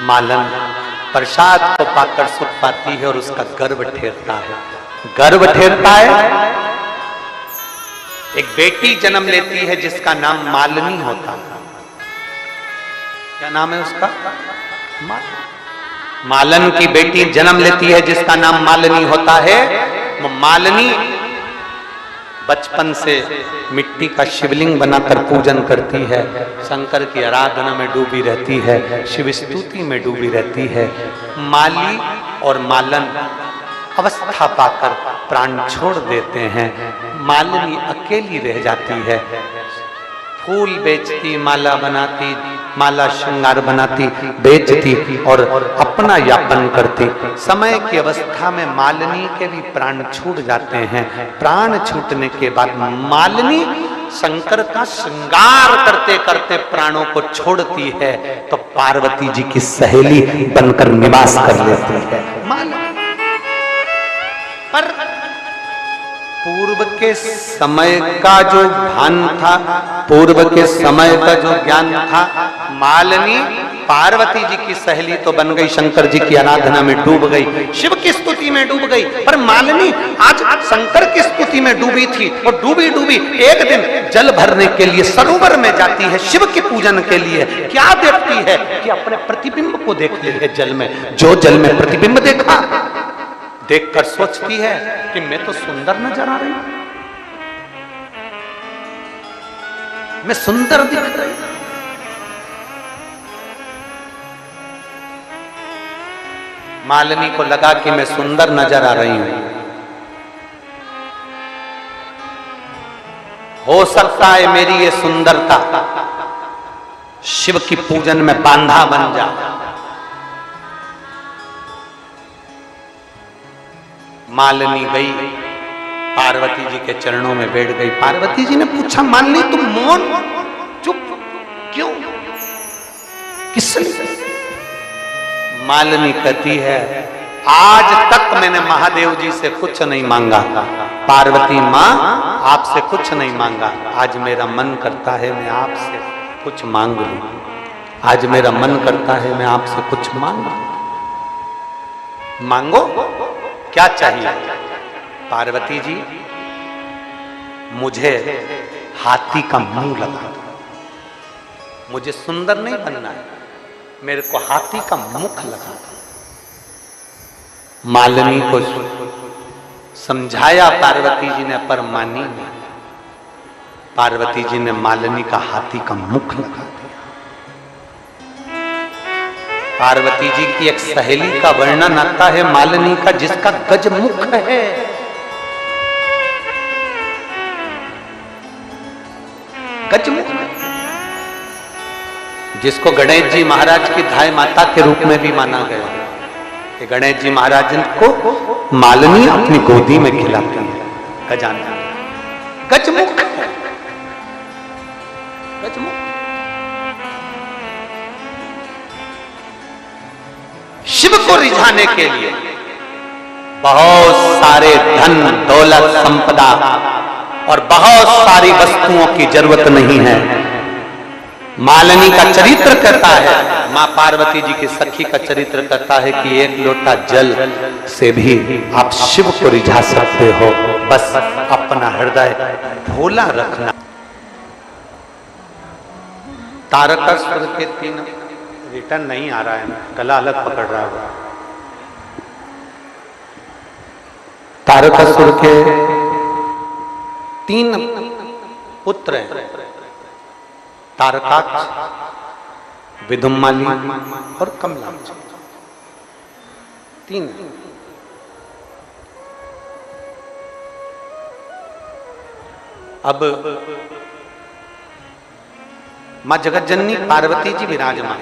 मालन प्रसाद को पाकर सुख पाती है और उसका गर्व ठेरता है। गर्व ठेरता है। एक बेटी जन्म लेती है जिसका नाम मालिनी होता है। क्या नाम है उसका? मालन की बेटी जन्म लेती है जिसका नाम मालिनी होता है। वो मालिनी बचपन से मिट्टी का शिवलिंग बनाकर पूजन करती है, शंकर की आराधना में डूबी रहती है, शिव स्तुति में डूबी रहती है। माली और मालन अवस्था पाकर प्राण छोड़ देते हैं। मालिनी अकेली रह जाती है। फूल बेचती, माला बनाती, माला श्रृंगार बनाती, बेचती और अपना यापन करती। समय की अवस्था में मालिनी के भी प्राण छूट जाते हैं। प्राण छूटने के बाद मालिनी शंकर का श्रृंगार करते करते प्राणों को छोड़ती है तो पार्वती जी की सहेली बनकर निवास कर लेती है मालिनी। पर पूर्व के समय का जो भान था, पूर्व के समय का जो ज्ञान था, मालिनी पार्वती जी की सहेली तो बन गई, शंकर जी की आराधना में डूब गई, शिव की स्तुति में डूब गई। पर मालिनी आज शंकर की स्तुति में डूबी थी और डूबी डूबी एक दिन जल भरने के लिए सरोवर में जाती है, शिव के पूजन के लिए। क्या देखती है कि अपने प्रतिबिंब को देख ले जल में। जो जल में प्रतिबिंब देखा, देखकर सोचती है कि मैं तो सुंदर नजर आ रही हूं, मैं सुंदर दिख रही हूं। मालिनी को लगा कि मैं सुंदर नजर आ रही हूं, हो सकता है मेरी ये सुंदरता शिव की पूजन में बांधा बन जाए। मालिनी गई, पार्वती जी के चरणों में बैठ गई। पार्वती जी ने पूछा, मालिनी तुम मौन चुप क्यों, किस लिए? मालिनी कहती है, आज तक मैंने महादेव जी से कुछ नहीं मांगा, पार्वती माँ आपसे कुछ नहीं मांगा। आज मेरा मन करता है मैं आपसे कुछ मांग लूं। आज मेरा मन करता है मैं आपसे कुछ मांगू। मांगो, क्या चाहिए? पार्वती जी मुझे हाथी का मुंह लगा दो, मुझे सुंदर नहीं बनना है, मेरे को हाथी का मुख लगा दो। मालिनी को समझाया पार्वती जी ने, पर मानी नहीं। पार्वती जी ने मालिनी का हाथी का मुख लगा दिया। पार्वती जी की एक सहेली का वर्णन आता है मालिनी का, जिसका गजमुख है। गजमुख, जिसको गणेश जी महाराज की धाय माता के रूप में भी माना गया कि गणेश जी महाराज को मालिनी अपनी गोदी में खिलाती है। गजानन गजमुख है, गजमुख। शिव को रिझाने के लिए बहुत सारे धन दौलत संपदा और बहुत सारी वस्तुओं की जरूरत नहीं है। मालिनी का चरित्र कहता है, मां पार्वती जी की सखी का चरित्र कहता है कि एक लोटा जल से भी आप शिव को रिझा सकते हो, बस अपना हृदय भोला रखना। तारकासुर के 3 रिटर्न नहीं आ रहा है, गला अलग पकड़ रहा है। तारकासुर के 3 पुत्र हैं, तारकाक्ष, विदुम्माली और कमलाक्ष। 3। अब मां जगतजननी पार्वती जी विराजमान।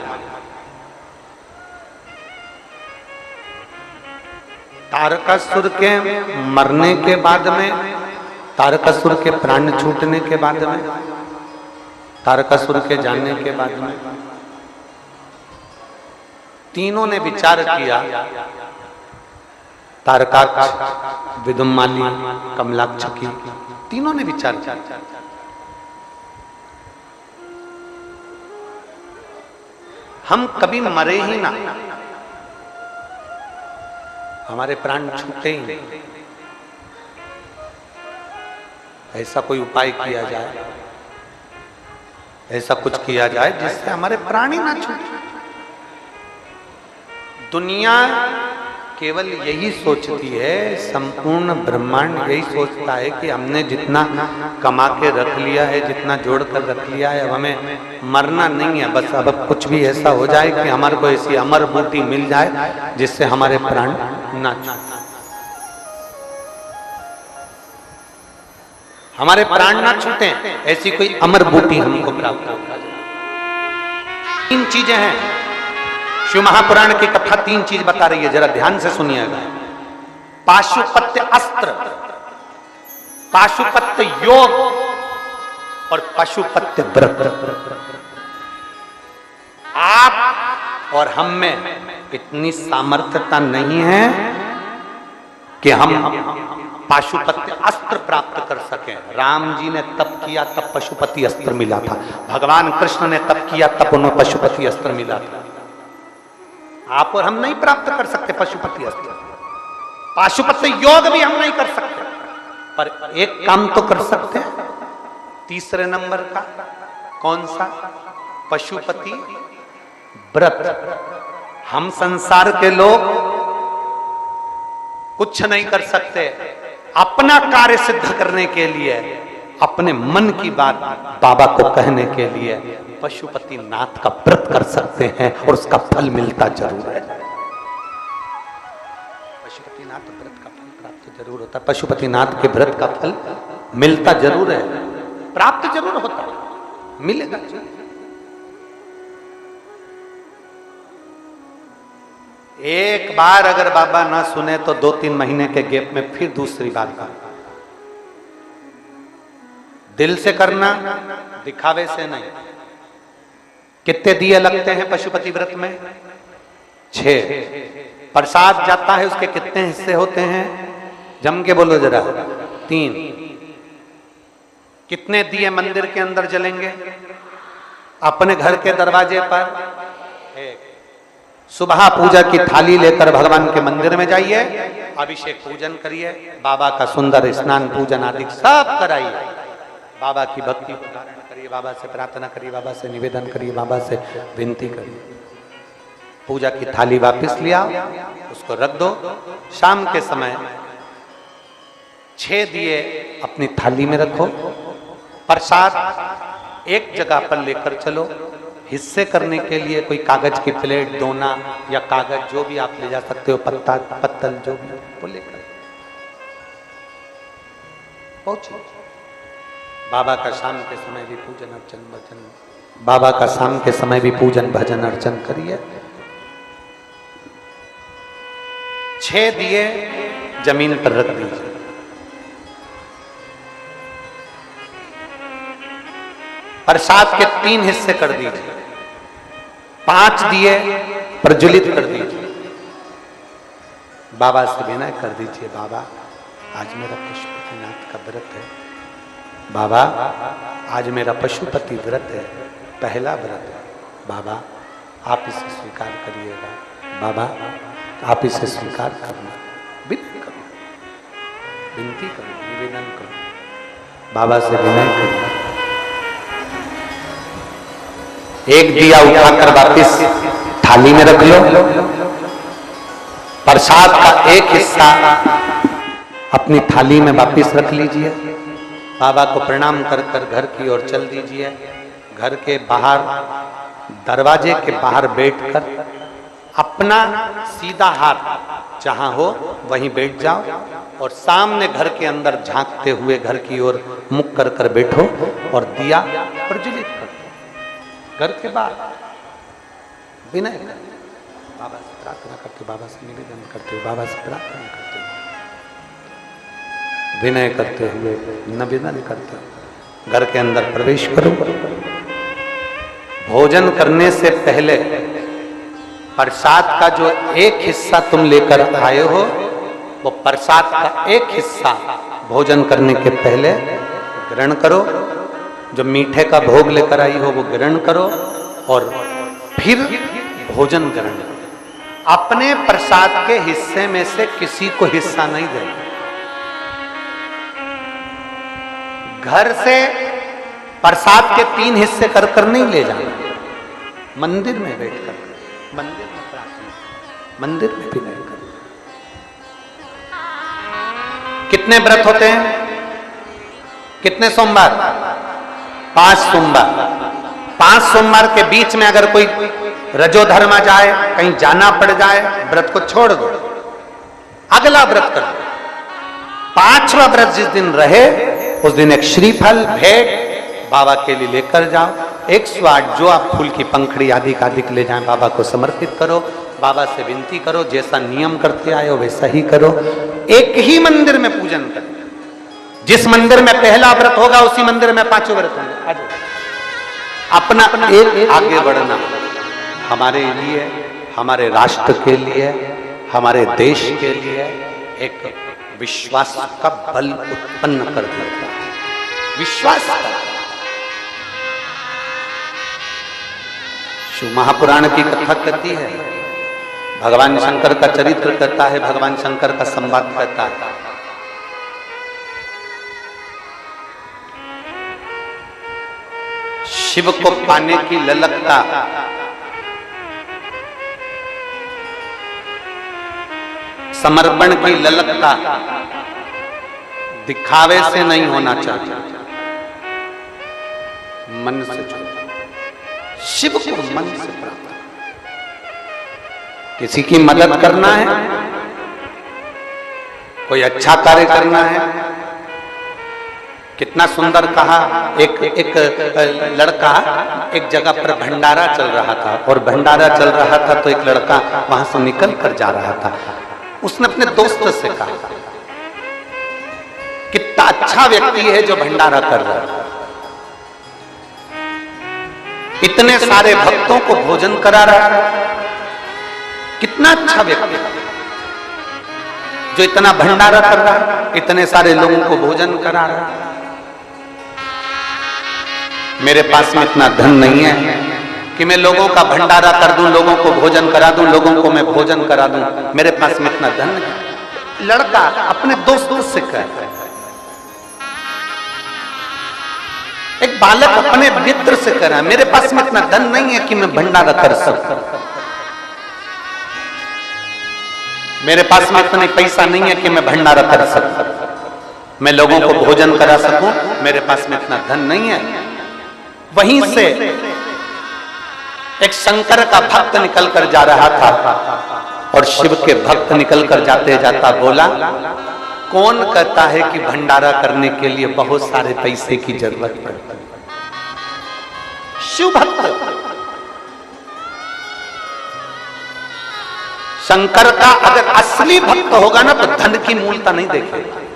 तारकासुर के मरने के बाद में, तारकासुर के प्राण छूटने के बाद में, तारकासुर के जाने के बाद में तीनों ने विचार किया, तारकाक्ष, विदुम्माली, कमलाक्ष की तीनों ने विचार किया, हम कभी मरे ही ना, हमारे प्राण छूटे ही नहीं। ऐसा कोई उपाय किया जाए, ऐसा कुछ किया जाए जिससे हमारे प्राण ही ना छूटे। दुनिया केवल यही सोचती है, संपूर्ण ब्रह्मांड यही सोचता है कि हमने जितना कमा के रख लिया है, जितना जोड़ कर रख लिया है, अब हमें मरना नहीं है। बस अब कुछ भी ऐसा हो जाए कि हमारे को ऐसी अमर बूटी मिल जाए जिससे हमारे प्राण ना छूटे, हमारे प्राण ना छूटे, ऐसी कोई अमर बूटी हमको प्राप्त हो जाए। 3 चीजें हैं। शिव महापुराण की कथा 3 चीज बता रही है, जरा ध्यान से सुनिएगा। पाशुपत्य अस्त्र, पाशुपत्य योग और पशुपत्य व्रत। आप और हम में इतनी सामर्थ्यता नहीं है कि हम पाशुपत्य अस्त्र प्राप्त कर सके। राम जी ने तप किया तब पशुपति अस्त्र मिला था, भगवान कृष्ण ने तप किया तब उन्हें पशुपति अस्त्र मिला था। आप और हम नहीं प्राप्त कर सकते पशुपति अस्त्र, पाशुपत्य योग भी हम नहीं कर सकते, पर एक काम तो कर सकते हैं, 3 नंबर का। कौन सा? पशुपति व्रत। हम संसार के लोग कुछ नहीं कर सकते, अपना कार्य सिद्ध करने के लिए, अपने मन की बात बाबा को कहने के लिए पशुपति नाथ का व्रत कर सकते हैं और उसका फल मिलता जरूर है। पशुपति नाथ व्रत का फल प्राप्त जरूर होता है, पशुपति नाथ के व्रत का फल मिलता जरूर है, प्राप्त जरूर होता है, मिलेगा। एक बार अगर बाबा ना सुने तो 2-3 महीने के गैप में फिर दूसरी बार का। दिल से करना, दिखावे से नहीं। कितने दिए लगते हैं पशुपति व्रत में? 6। प्रसाद जाता है, उसके कितने हिस्से होते हैं? जम के बोलो जरा। 3। कितने दिए मंदिर के अंदर जलेंगे? अपने घर के दरवाजे पर 1। सुबह पूजा की थाली लेकर भगवान के मंदिर में जाइए, अभिषेक पूजन करिए, बाबा का सुंदर स्नान पूजन आदि सब कराइए, बाबा की भक्ति धारण करिए, बाबा से प्रार्थना करिए, बाबा से निवेदन करिए, बाबा से विनती करिए। पूजा की थाली वापस ले आओ, उसको रख दो। शाम के समय 6 दिए अपनी थाली में रखो, प्रसाद एक जगह पर लेकर चलो। हिस्से करने के लिए कोई कागज की प्लेट, दोना या कागज जो भी आप ले जा सकते हो, पत्ता पत्तल जो भी वो लेकर पहुंचे। बाबा का शाम के समय भी पूजन अर्चन भजन, बाबा का शाम के समय भी पूजन भजन अर्चन करिए। 6 दिए जमीन पर रख दीजिए। प्रसाद के 3 हिस्से कर दीजिए। 5 दिए प्रज्वलित कर दीजिए। बाबा से विनय कर दीजिए, बाबा आज मेरा पशुपतिनाथ का व्रत है, बाबा आज मेरा पशुपति व्रत है, पहला व्रत है, बाबा आप इसे स्वीकार करिएगा, बाबा आप इसे स्वीकार करना। विनय करो, विनती करो, निवेदन करो, बाबा से विनय करो। एक दिया उठाकर वापिस थाली में रख लो। प्रसाद का एक हिस्सा अपनी थाली में वापिस रख लीजिए। बाबा को प्रणाम कर कर घर की ओर चल दीजिए। घर के बाहर, दरवाजे के बाहर बैठकर अपना सीधा हाथ जहां हो वहीं बैठ जाओ और सामने घर के अंदर झांकते हुए घर की ओर मुख कर कर बैठो और दिया प्रज्वलित करो। घर के बाहर विनय करते, बाबा से प्रार्थना करते, बाबा से निवेदन करते, बाबा से प्रार्थना करते, विनय करते हुए निवेदन करते घर के अंदर प्रवेश करो। भोजन करने से पहले प्रसाद का जो एक हिस्सा तुम लेकर आए हो, वो प्रसाद का एक हिस्सा भोजन करने के पहले ग्रहण करो। जो मीठे का भोग लेकर आई हो वो ग्रहण करो और फिर भोजन ग्रहण करें। अपने प्रसाद के हिस्से में से किसी को हिस्सा नहीं देना। घर से प्रसाद के 3 हिस्से कर कर नहीं ले जाना। मंदिर में बैठकर, मंदिर में प्रार्थना, मंदिर में भी बैठकर। कितने व्रत होते हैं? कितने सोमवार? 5 सोमवार। 5 सोमवार के बीच में अगर कोई रजोधर्म आ जाए, कहीं जाना पड़ जाए, व्रत को छोड़ दो, अगला व्रत करो। 5वां व्रत जिस दिन रहे उस दिन एक श्रीफल भेंट बाबा के लिए लेकर जाओ। 108 जो आप फूल की पंखड़ी आदि का अधिक ले जाएं, बाबा को समर्पित करो। बाबा से विनती करो, जैसा नियम करते आए हो वैसा ही करो। एक ही मंदिर में पूजन करो। जिस मंदिर में पहला व्रत होगा उसी मंदिर में 5 व्रत होंगे। अपना एक आगे बढ़ना हमारे लिए, हमारे राष्ट्र के लिए, हमारे देश के लिए एक विश्वास का बल उत्पन्न कर देता है। विश्वास का। शिव महापुराण की कथा कहती है, भगवान शंकर का चरित्र कहता है, भगवान शंकर का संवाद कहता है। शिव को पाने की ललकता समर्पण की ललकता दिखावे से नहीं होना चाहिए, मन से जुड़ा। शिव को मन से प्राप्त। किसी की मदद करना है, कोई अच्छा कार्य करना है। कितना सुंदर कहा, एक लड़का एक जगह पर भंडारा चल रहा था, और भंडारा चल रहा था तो एक लड़का वहां से निकल कर जा रहा था। उसने अपने दोस्त से कहा, कितना अच्छा व्यक्ति है जो भंडारा कर रहा है, इतने सारे भक्तों को भोजन करा रहा है। कितना अच्छा व्यक्ति जो इतना भंडारा कर रहा है, इतने सारे लोगों को भोजन करा रहा है। मेरे पास में इतना धन नहीं है कि मैं लोगों का भंडारा कर दूं, लोगों को भोजन करा दूं, लोगों को मैं भोजन करा दूं। मेरे पास में इतना धन नहीं। लड़का अपने दोस्तों से कहता है, एक बालक अपने मित्र से कह रहा है, मेरे पास में इतना धन नहीं है कि मैं भंडारा कर सकूं, मेरे पास में इतना पैसा नहीं है कि मैं भंडारा कर सकूं, मैं लोगों को भोजन करा सकूं, मेरे पास में इतना धन नहीं है। वहीं से एक शंकर का भक्त निकल कर जा रहा था, और शिव के भक्त निकल कर जाते जाता बोला, कौन कहता है कि भंडारा करने के लिए बहुत सारे पैसे की जरूरत पड़ती है? शिव भक्त शंकर का अगर असली भक्त होगा ना तो धन की मूलता नहीं देखेगा।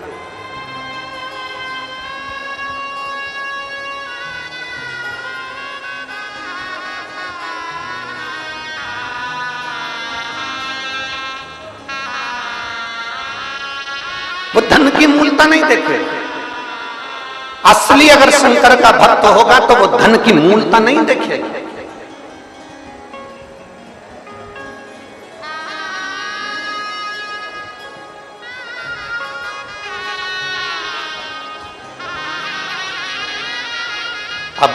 वो धन की मूलता नहीं देखे। असली अगर शंकर का भक्त होगा तो वो धन की मूलता नहीं देखेगा। अब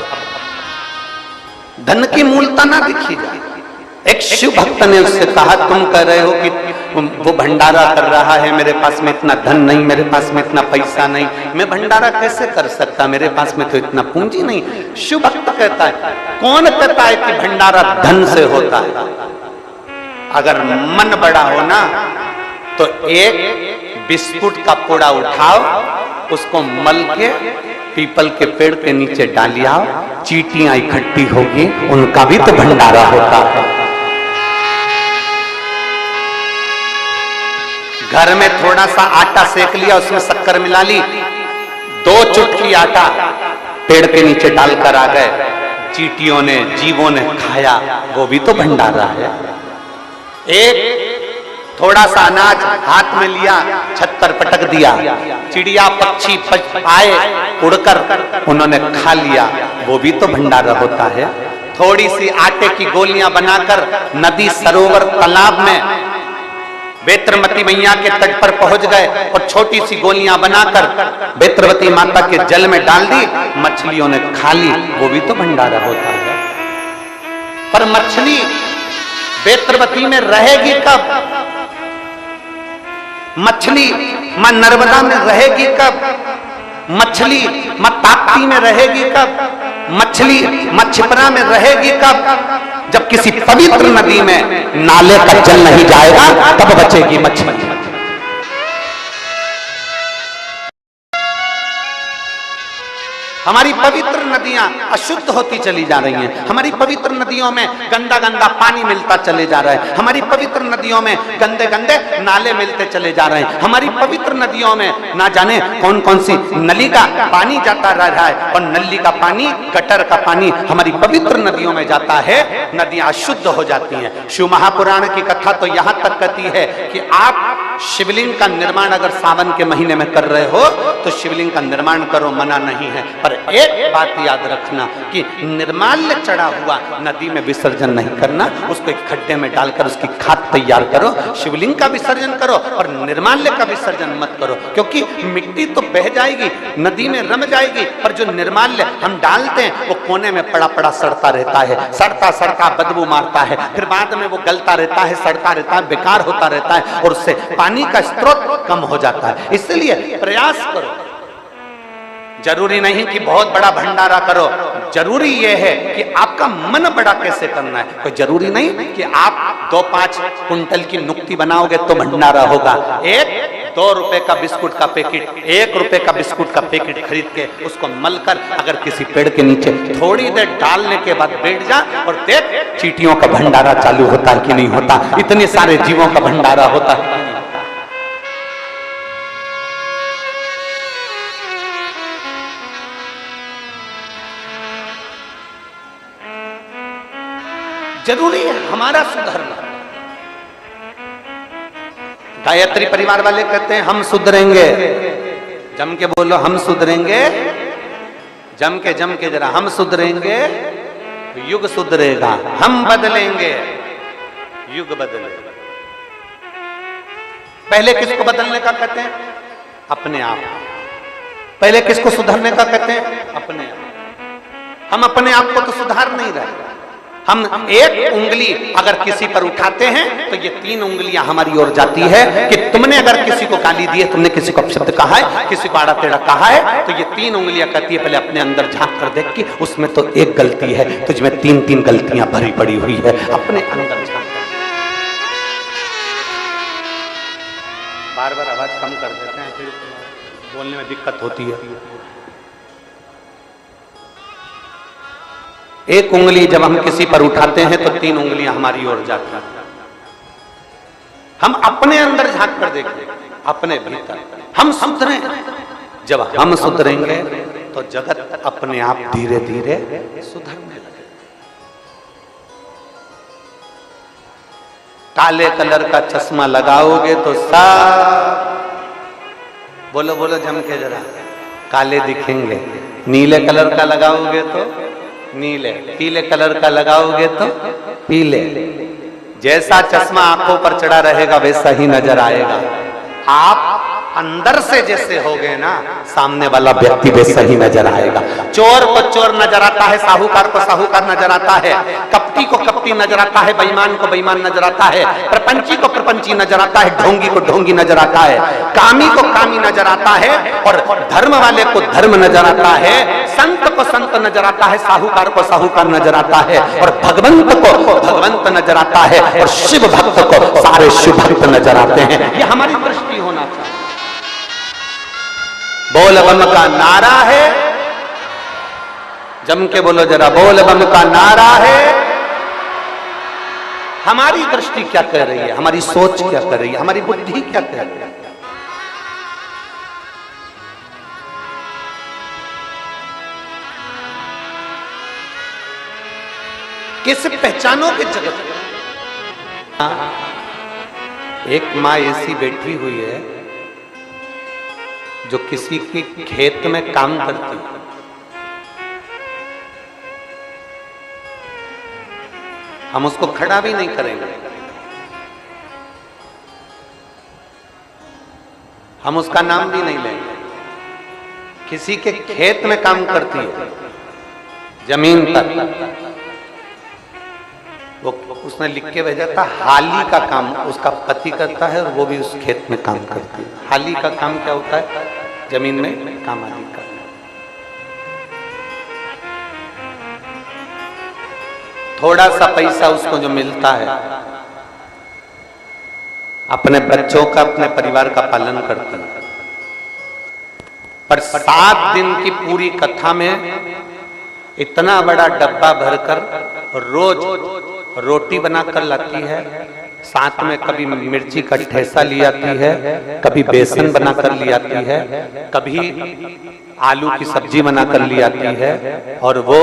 धन की मूलता ना देखी जाए। एक शिव भक्त ने उससे कहा, तुम कह रहे हो कि वो भंडारा कर रहा है, मेरे पास में इतना धन नहीं, मेरे पास में इतना पैसा नहीं, मैं भंडारा कैसे कर सकता, मेरे पास में तो इतना पूंजी नहीं। शिव भक्त कहता है, कौन कहता है कि भंडारा धन से होता है? अगर मन बड़ा हो ना तो एक बिस्कुट का पूड़ा उठाओ, उसको मल के पीपल के पेड़ के नीचे डालिया, चींटियां इकट्ठी होगी, उनका भी तो भंडारा होता है। घर में थोड़ा सा आटा सेक लिया, उसमें शक्कर मिला ली, 2 चुटकी आटा पेड़ के नीचे डालकर आ गए, चींटियों ने, जीवों ने खाया, वो भी तो भंडारा है। एक थोड़ा सा अनाज हाथ में लिया, छत पर पटक दिया, चिड़िया पक्षी आए उड़कर, उन्होंने खा लिया, वो भी तो भंडारा होता है। थोड़ी सी आटे की गोलियां बनाकर नदी, सरोवर, तालाब में बेत्रवती मैया के तट पर पहुंच गए और छोटी सी गोलियां बनाकर बेत्रवती माता के जल में डाल दी। मछलियों ने खा ली। वो भी तो भंडारा होता है। पर मछली बेत्रवती में रहेगी कब? मछली मां नर्मदा में रहेगी कब? मछली मां ताप्ती में रहेगी कब? मछली मां छिपरा में रहेगी कब? जब किसी पवित्र नदी में नाले का जल नहीं जाएगा तब बचेगी मछली। हमारी पवित्र नदियां अशुद्ध होती चली जा रही हैं। हमारी पवित्र नदियों में गंदा गंदा पानी मिलता चले जा रहा है। हमारी पवित्र नदियों में गंदे गंदे नाले मिलते चले जा रहे हैं। हमारी पवित्र नदियों में ना जाने कौन कौन सी नली का पानी जाता रह रहा है और नली का पानी, गटर का पानी हमारी पवित्र नदियों में जाता है। नदियां अशुद्ध हो जाती हैं। शिव महापुराण की कथा तो यहां तक कहती है कि आप शिवलिंग का निर्माण अगर सावन के महीने में कर रहे हो तो शिवलिंग का निर्माण करो, मना नहीं है। पर एक बात याद रखना कि निर्माल्य चढ़ा हुआ नदी में विसर्जन नहीं करना। उसको एक खड्डे में डालकर उसकी खाद तैयार करो, शिवलिंग का विसर्जन करो और निर्माल्य का विसर्जन मत करो। क्योंकि मिट्टी तो बह जाएगी, नदी में रम जाएगी, पर जो निर्माल्य हम डालते हैं वो कोने में पड़ा पड़ा सड़ता रहता है। सड़ता सड़ता बदबू मारता है, फिर बाद में वो गलता रहता है, सड़ता रहता है, बेकार होता रहता है और उससे पानी का स्रोत कम हो जाता है। इसलिए प्रयास करो। जरूरी नहीं कि बहुत बड़ा भंडारा करो, जरूरी यह है कि आपका मन बड़ा कैसे करना है। कोई जरूरी नहीं कि आप 2-5 कुंटल की नुक्ति बनाओगे तो भंडारा होगा। 1-2 रुपए का बिस्कुट का पैकेट, 1 रुपए का बिस्कुट का पैकेट खरीद के उसको मलकर अगर किसी पेड़ के नीचे थोड़ी देर डालने के बाद बैठ जा और देख चींटियों का भंडारा चालू होता है कि नहीं होता, इतने सारे जीवों का भंडारा होता है। जरूरी है हमारा सुधरना। गायत्री परिवार वाले कहते हैं हम सुधरेंगे। जम के बोलो, हम सुधरेंगे। जम के जरा, हम सुधरेंगे तो युग सुधरेगा। हम बदलेंगे, युग बदलेगा। पहले किसको बदलने का कहते हैं? अपने आप। पहले किसको सुधरने का कहते हैं? अपने आप। हम अपने आप को तो सुधार नहीं रहे। हम एक उंगली अगर किसी पर उठाते हैं तो ये 3 उंगलियां हमारी ओर जाती है कि तुमने अगर किसी को गाली दी है, तुमने किसी को अपशब्द कहा है, किसी को आड़ा टेढ़ा कहा है, तो ये 3 उंगलियां कहती है पहले अपने अंदर झांक कर देख कि उसमें तो एक गलती है, तुझमें 3-3 गलतियां भरी पड़ी हुई है। अपने अंदर झांक। बार बार आवाज कम कर देते हैं, फिर बोलने में दिक्कत होती है। एक उंगली जब हम किसी पर उठाते हैं तो 3 उंगलियां हमारी ओर जाती हैं। हम अपने अंदर झांक कर देखें, अपने भीतर हम सुधरें। जब हम सुधरेंगे तो जगत अपने आप धीरे धीरे सुधरने लगे। काले कलर का चश्मा लगाओगे तो सब, बोलो बोलो जम के जरा, काले दिखेंगे। नीले कलर का लगाओगे तो नीले, पीले कलर का लगाओगे तो पीले। जैसा चश्मा आंखों पर चढ़ा रहेगा वैसा ही नजर आएगा। आप अंदर से जैसे हो गए ना, सामने वाला व्यक्ति वैसा ही नजर आएगा। चोर को चोर नजर आता है, साहूकार को साहूकार नजर आता है, कपटी को कपटी नजर आता है, बेईमान को बेईमान नजर आता है, प्रपंची को प्रपंची नजर आता है, ढोंगी को ढोंगी नजर आता है, कामी को कामी नजर आता है और धर्म वाले को धर्म नजर आता है, संत को संत नजर आता है, साहूकार को साहूकार नजर आता है और भगवंत को भगवंत नजर आता है और शिव भक्त को सारे शिव भक्त नजर आते हैं। ये हमारी दृष्टि होना चाहिए। बोल बम का नारा है, जम के बोलो जरा, बोल बम का नारा है। हमारी दृष्टि क्या कह रही है, हमारी सोच क्या कर रही है, हमारी बुद्धि क्या कह रही है। कैसे पहचानो के जगत में? एक माँ ऐसी बैठी हुई है जो किसी के खेत में काम करती है। हम उसको खड़ा भी नहीं करेंगे, हम उसका नाम भी नहीं लेंगे। किसी के खेत में काम करती है, जमीन पर, वो उसने लिख के भेजा था हाली का काम उसका पति करता है और वो भी उस खेत में काम करती है। हाली का काम क्या होता है? जमीन में काम आदि करना। थोड़ा सा पैसा उसको जो मिलता है, अपने बच्चों का, अपने परिवार का पालन करता है। पर 7 दिन की पूरी कथा में इतना बड़ा डब्बा भरकर रोज रोटी बनाकर लाती है, साथ में कभी मिर्ची का ठेसा ले आती है, कभी बेसन बनाकर ले आती है, कभी आलू की सब्जी बनाकर ले आती है। और वो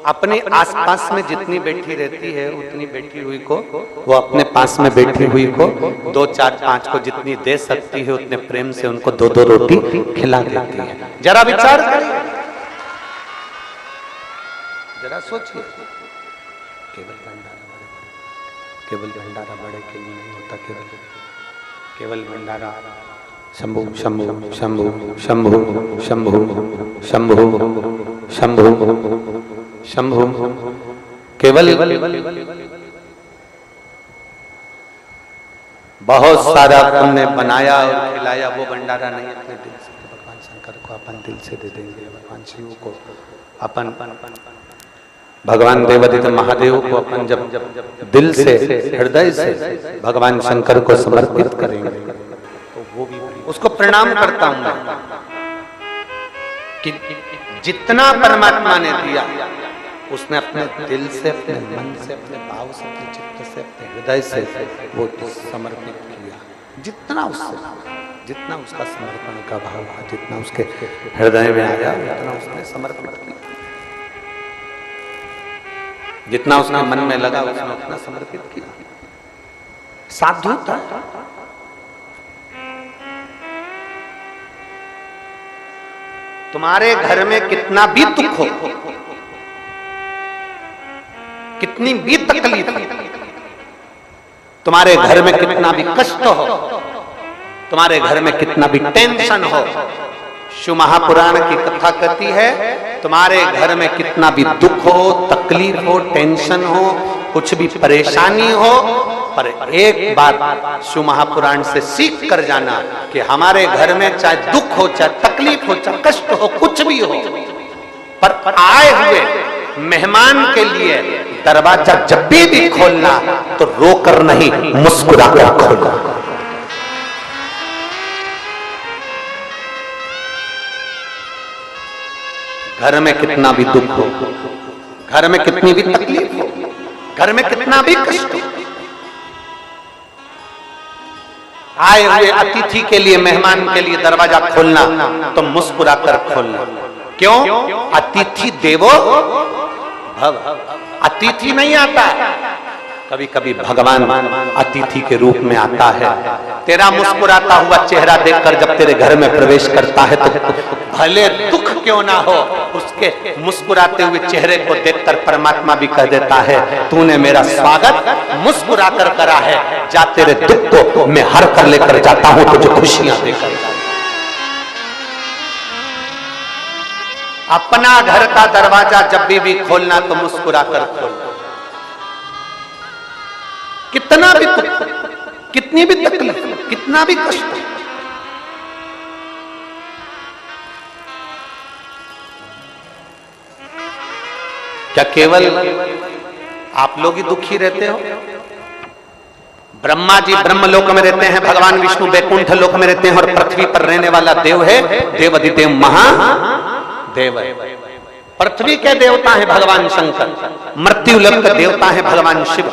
अपने आसपास में जितनी बैठी रहती है उतनी बैठी हुई को, वो अपने पास में बैठी हुई को 2, 4, 5 को जितनी दे सकती है उतने प्रेम से उनको 2-2 रोटी खिला देती है। जरा विचार करिए, जरा सोचिए। केवल भंडारा बड़े के लिए नहीं होता, केवल भंडारा शंभु शंभु शंभु शंभु शंभु शंभु शंभु शंभु, केवल बहुत सारा तुमने बनाया और खिलाया, वो भंडारा नहीं अपने दिल से। भगवान शंकर को अपन दिल से दे देंगे, भगवान शिव को अपन, भगवान देवादित्य महादेव को अपन जब दिल से, हृदय से भगवान शंकर को समर्पित करेंगे तो वो भी उसको प्रणाम करता हूं मैं कि जितना परमात्मा ने दिया उसने अपने दिल से, अपने मन से, अपने भाव से, अपने चित्त से, अपने हृदय से वो समर्पित किया। जितना उससे, जितना उसका समर्पण का भाव था, जितना उसके हृदय में आया उतना उसने समर्पण किया। जितना उसके मन में लगा उसने उतना समर्पित किया। साधु था। तुम्हारे घर में कितना भी दुख हो, कितनी भी तकलीफ, तुम्हारे घर में कितना भी कष्ट हो, तुम्हारे घर में कितना भी टेंशन हो, शिव महापुराण की कथा कहती है तुम्हारे घर में कितना भी दुख हो, तकलीफ हो, टेंशन हो, कुछ भी परेशानी हो, पर एक बात शिव महापुराण से सीख कर जाना कि हमारे घर में चाहे दुख हो, चाहे तकलीफ हो, चाहे कष्ट हो, कुछ भी हो, पर आए हुए मेहमान के लिए दरवाजा जब भी खोलना तो रोकर नहीं, मुस्कुरा कर खोलना। घर में कितना भी दुख हो, घर में कितनी भी तकलीफ हो, घर में कितना भी कष्ट हो, आए हुए अतिथि के लिए, मेहमान के लिए दरवाजा खोलना तो मुस्कुरा कर खोलना। क्यों? अतिथि देवो भव। अतिथि नहीं आता, कभी कभी भगवान अतिथि के रूप में आता है। तेरा मुस्कुराता हुआ चेहरा देखकर जब तेरे घर में प्रवेश करता है तो भले दुख क्यों ना हो, उसके मुस्कुराते हुए चेहरे को देखकर परमात्मा भी कह देता है तूने मेरा स्वागत मुस्कुरा कर करा है, जा तेरे दुख को मैं हर कर लेकर जाता हूं तुझे खुशियां देकर। अपना घर का दरवाजा जब भी खोलना तो मुस्कुरा कर खोलना। कितना भी दुख, कितनी भी तकलीफ, कितना भी कष्ट, क्या केवल आप लोग ही दुखी रहते हो? ब्रह्मा जी ब्रह्मलोक में रहते हैं, भगवान विष्णु वैकुंठ लोक में रहते हैं और पृथ्वी पर रहने वाला देव है देवाधिदेव महादेव। पृथ्वी के देवता है भगवान शंकर, मृत्यु लोक के देवता है भगवान शिव।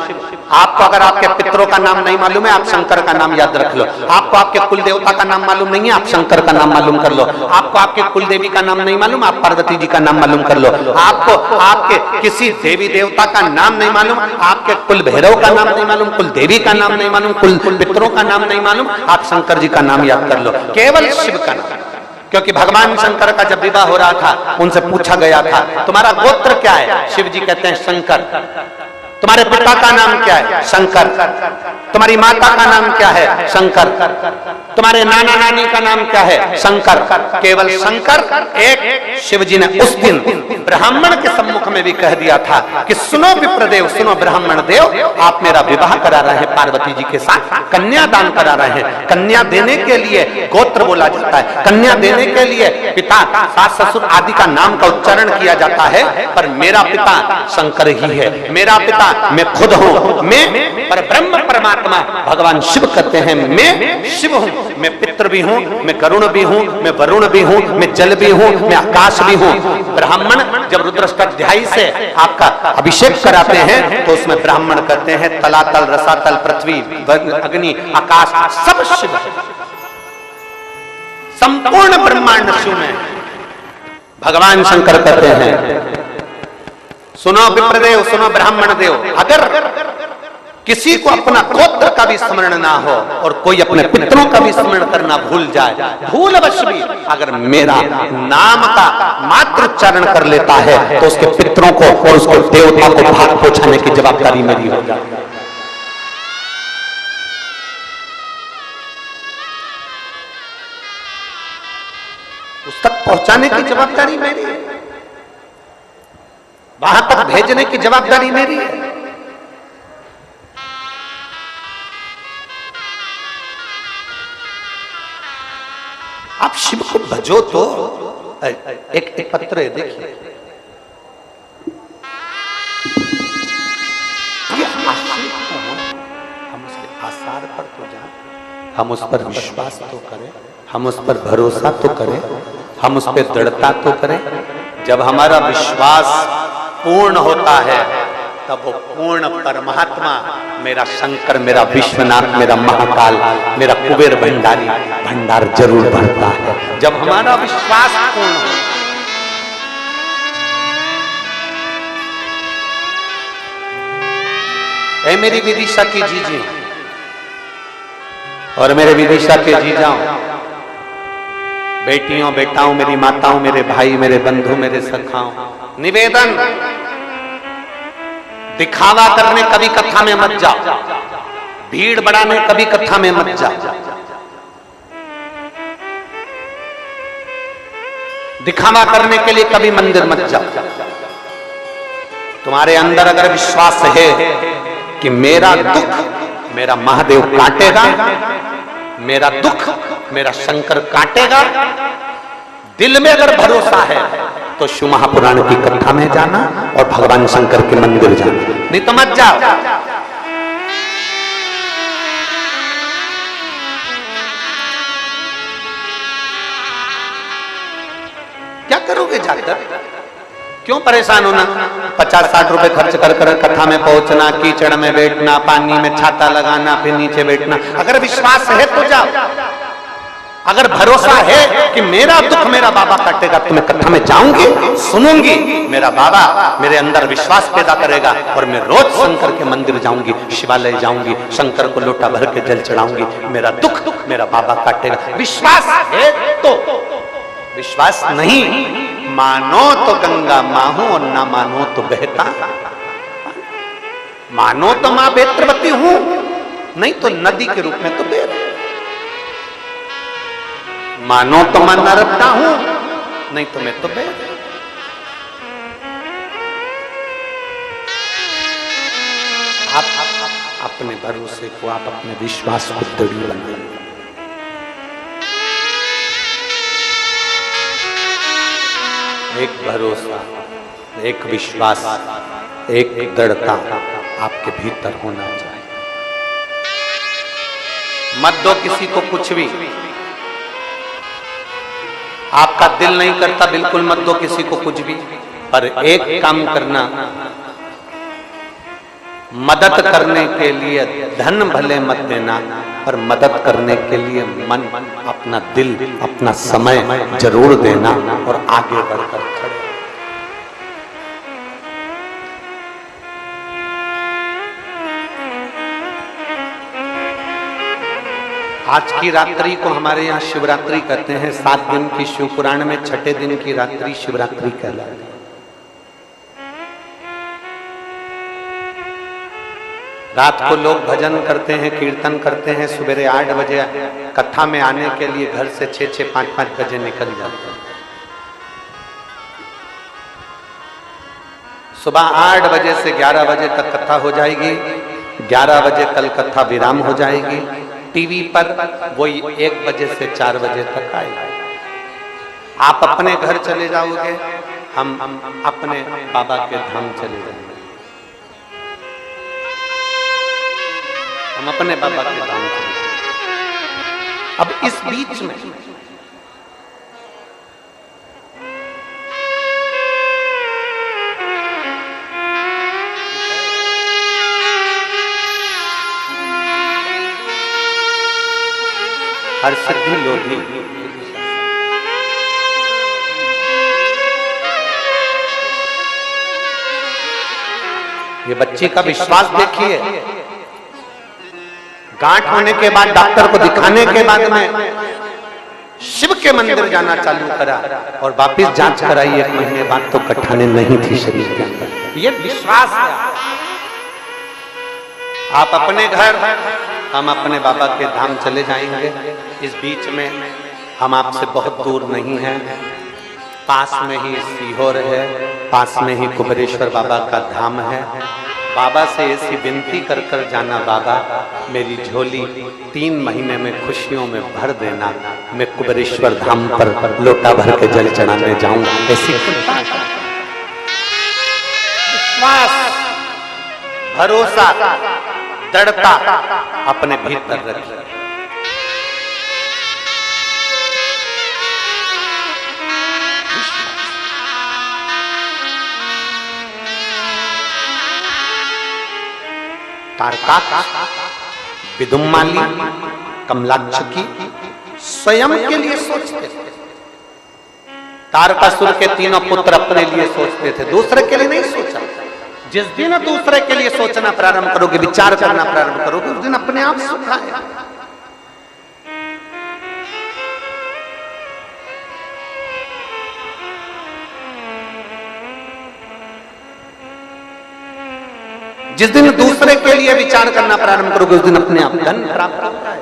आपको अगर आपके पितरों का नाम नहीं मालूम है, आप शंकर का नाम याद रख लो। आपको आपके कुल देवता का नाम मालूम नहीं है, आप शंकर का नाम मालूम कर लो। आपको आपके कुल देवी का नाम नहीं मालूम, आप पार्वती जी का नाम मालूम कर लो। आपको आपके किसी देवी देवता का नाम नहीं मालूम, आपके कुल भैरव का नाम नहीं मालूम, कुल देवी का नाम नहीं मालूम, कुल पितरों का नाम नहीं मालूम, आप शंकर जी का नाम याद कर लो। केवल शिव का नाम, क्योंकि भगवान शंकर का जब विवाह हो रहा था उनसे पूछा गया था तुम्हारा गोत्र क्या है? शिव जी कहते हैं शंकर। तुम्हारे पिता का नाम क्या है? शंकर। तुम्हारी माता का नाम क्या है? शंकर। तुम्हारे नाना नानी का नाम क्या है? शंकर। केवल शंकर एक। शिव जी ने उस दिन ब्राह्मण के सम्मुख में भी कह दिया था कि सुनो विप्रदेव, सुनो ब्राह्मण देव, आप मेरा विवाह करा रहे हैं पार्वती जी के साथ, कन्या दान करा रहे हैं। कन्या देने के लिए गोत्र बोला जाता है, कन्या देने के लिए पिता, सास, ससुर आदि का नाम का उच्चारण किया जाता है, पर मेरा पिता शंकर ही है। मेरा पिता मैं खुद हूं, मैं पर ब्रह्म परमात्मा भगवान शिव कहते हैं मैं शिव हूं। मैं पितृ भी हूं, मैं गरुण भी हूं, मैं वरुण भी हूं, मैं जल भी हूं, मैं आकाश भी हूं। ब्राह्मण जब रुद्राष्टाध्यायी से आपका अभिषेक कराते हैं तो उसमें ब्राह्मण कहते हैं तलातल, रसातल, पृथ्वी, अग्नि, आकाश सब शिव है। संपूर्ण ब्रह्मांड शिव में भगवान शंकर कहते हैं सुनो विप्रदेव, सुनो ब्राह्मण देव, अगर किसी को अपना गोत्र का भी स्मरण ना हो और कोई अपने पितरों का भी स्मरण करना भूल जाए, भूलवश भी अगर मेरा नाम का मात्र उच्चारण कर लेता है तो उसके पितरों को और उसके देवता को भाग पहुंचाने की जवाबदारी मेरी हो जाती है। उस तक पहुंचाने की जवाबदारी मेरी है, वहां तक भेजने की जवाबदारी मेरी है। आप शिव को भजो तो एक पत्र है, देखिए हम उसके आसार पर तो जाएं, हम उस पर विश्वास तो करें, हम उस पर भरोसा तो करें, हम उस पर दृढ़ता तो करें। जब हमारा विश्वास पूर्ण होता है तब वो पूर्ण परमात्मा मेरा शंकर, मेरा विश्वनाथ, मेरा महाकाल, मेरा कुबेर भंडारी भंडार जरूर भरता है। जब हमारा विश्वास पूर्ण हो, ऐ मेरी विदिशा की जीजी और मेरे विदिशा के जीजाओं, बेटियों, बेटाओं, मेरी माताओं, मेरे भाई, मेरे बंधु, मेरे सखाओं, निवेदन, दिखावा करने कभी कथा में मत जाओ, भीड़ बढ़ाने कभी कथा में मत जाओ, दिखावा करने के लिए कभी मंदिर मत जाओ। तुम्हारे अंदर अगर विश्वास है कि मेरा दुख मेरा महादेव काटेगा, मेरा दुख मेरा शंकर काटेगा, दिल में अगर भरोसा है तो शिव महापुराण की कथा में जाना और भगवान शंकर के मंदिर जाना, नहीं तो मत जाओ। क्या करोगे जाकर? क्यों परेशान होना? 50-60 रुपए खर्च कर कर कथा में पहुंचना, कीचड़ में बैठना, पानी में छाता लगाना, फिर नीचे बैठना। अगर विश्वास है तो जाओ। अगर भरोसा है कि मेरा दुख मेरा बाबा काटेगा तो मैं कथा में जाऊंगी, सुनूंगी, मेरा बाबा मेरे अंदर विश्वास पैदा करेगा और मैं रोज शंकर के मंदिर जाऊंगी, शिवालय जाऊंगी, शंकर को लोटा भर के जल चढ़ाऊंगी, मेरा दुख मेरा बाबा काटेगा। विश्वास है तो, विश्वास नहीं, मानो तो गंगा माहू और ना मानो तो बहता। मानो तो मां बेत्रवती हूं, नहीं तो नदी के रूप में तो बह। मानो तो मैं नर्मदा हूं, नहीं तो मैं तो बह। आप अपने भरोसे को, आप अपने विश्वास को दृढ़ बनाइए। एक भरोसा, एक विश्वास, एक दृढ़ता आपके भीतर होना चाहिए। मत दो किसी को कुछ भी। आपका दिल नहीं करता, बिल्कुल मत दो किसी को कुछ भी। पर एक काम करना, मदद करने के लिए धन भले मत देना, पर मदद करने के लिए मन, अपना दिल, अपना समय जरूर देना और आगे बढ़कर खड़े। आज की रात्रि को हमारे यहाँ शिवरात्रि कहते हैं। 7 दिन की शिव पुराण में छठे दिन की रात्रि शिवरात्रि कहलाती है। रात को लोग भजन करते हैं, कीर्तन करते हैं, सवेरे 8 बजे कथा में आने के लिए घर से 6-6, 5-5 बजे निकल जाते हैं। सुबह 8 बजे से 11 बजे तक कथा हो जाएगी, 11 बजे कल कथा विराम हो जाएगी। टीवी पर वही 1 बजे से 4 बजे तक आएगी। आप अपने घर चले जाओगे, हम अपने बाबा के धाम चले जाएंगे, हम अपने बाबा के धाम चले जाएंगे। अब इस बीच में हर सिद्धि लोधी, ये बच्ची का विश्वास देखिए। गांठ होने के बाद डॉक्टर को दिखाने के बाद में शिव के मंदिर जाना चालू करा और वापिस जांच कराई 1 महीने बाद तो कठाने नहीं थी शरीर के अंदर। ये विश्वास है। आप अपने घर, हम अपने बाबा के धाम चले जाएंगे। इस बीच में हम आपसे बहुत दूर नहीं हैं, पास में ही सीहोर है, पास में ही कुबेरेश्वर बाबा का धाम है। बाबा से ऐसी विनती कर कर जाना, बाबा मेरी झोली 3 महीने में खुशियों में भर देना, मैं कुबेरेश्वर धाम पर लोटा भर के जल चढ़ाने जाऊंगा। ऐसी विश्वास, भरोसा, दृढ़ता अपने भीतर रखिए। तारकाक्ष, विदुम्माली, कमलाक्षकी स्वयं के लिए सोचते थे। तारकासुर के 3 पुत्र अपने लिए सोचते थे, दूसरे के लिए नहीं सोचा। जिस दिन दूसरे के लिए सोचना प्रारंभ करोगे, विचार करना प्रारंभ करोगे, उस दिन अपने आप सुख आएगा। जिस दिन दूसरे के लिए विचार करना प्रारंभ करोगे, उस दिन अपने आप धन प्राप्त होता है।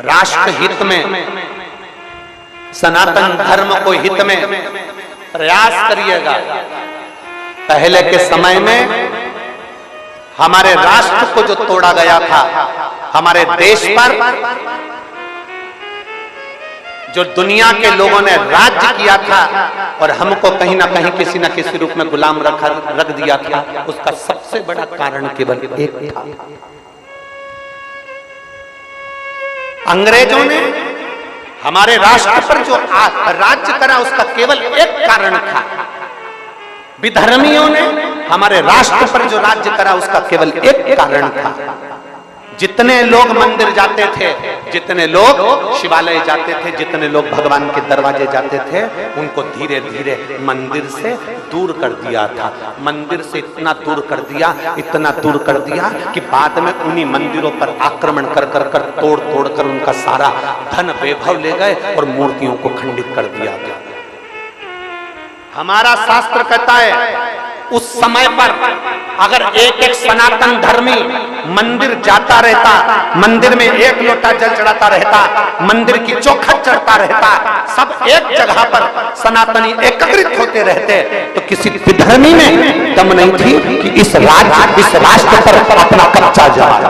राष्ट्र हित में, सनातन धर्म को हित में प्रयास करिएगा। पहले के समय में हमारे राष्ट्र को जो तोड़ा गया था, हमारे देश पर जो दुनिया के लोगों ने राज्य किया था और हमको कहीं ना कहीं किसी न किसी रूप में गुलाम रख दिया था, उसका सबसे बड़ा कारण केवल एक था। अंग्रेजों ने हमारे राष्ट्र पर जो राज्य करा, उसका केवल एक कारण था। विधर्मियों ने हमारे राष्ट्र पर जो राज्य करा, उसका केवल एक कारण था। जितने लोग मंदिर जाते थे, जितने लोग शिवालय जाते थे, जितने लोग भगवान के दरवाजे जाते थे, उनको धीरे धीरे मंदिर से दूर कर दिया था। मंदिर से इतना दूर कर दिया, इतना दूर कर दिया कि बाद में उन्हीं मंदिरों पर आक्रमण कर कर कर तोड़ तोड़ कर उनका सारा धन वैभव ले गए और मूर्तियों को खंडित कर दिया गया। हमारा शास्त्र कहता है उस समय पर अगर एक एक सनातन धर्मी मंदिर जाता रहता, मंदिर में 1 लोटा जल चढ़ाता रहता, मंदिर की चौखट चढ़ता रहता, सब एक जगह पर सनातनी एकत्रित होते रहते, तो किसी विधर्मी में दम नहीं थी कि इस राष्ट्र पर अपना कब्जा जमाए।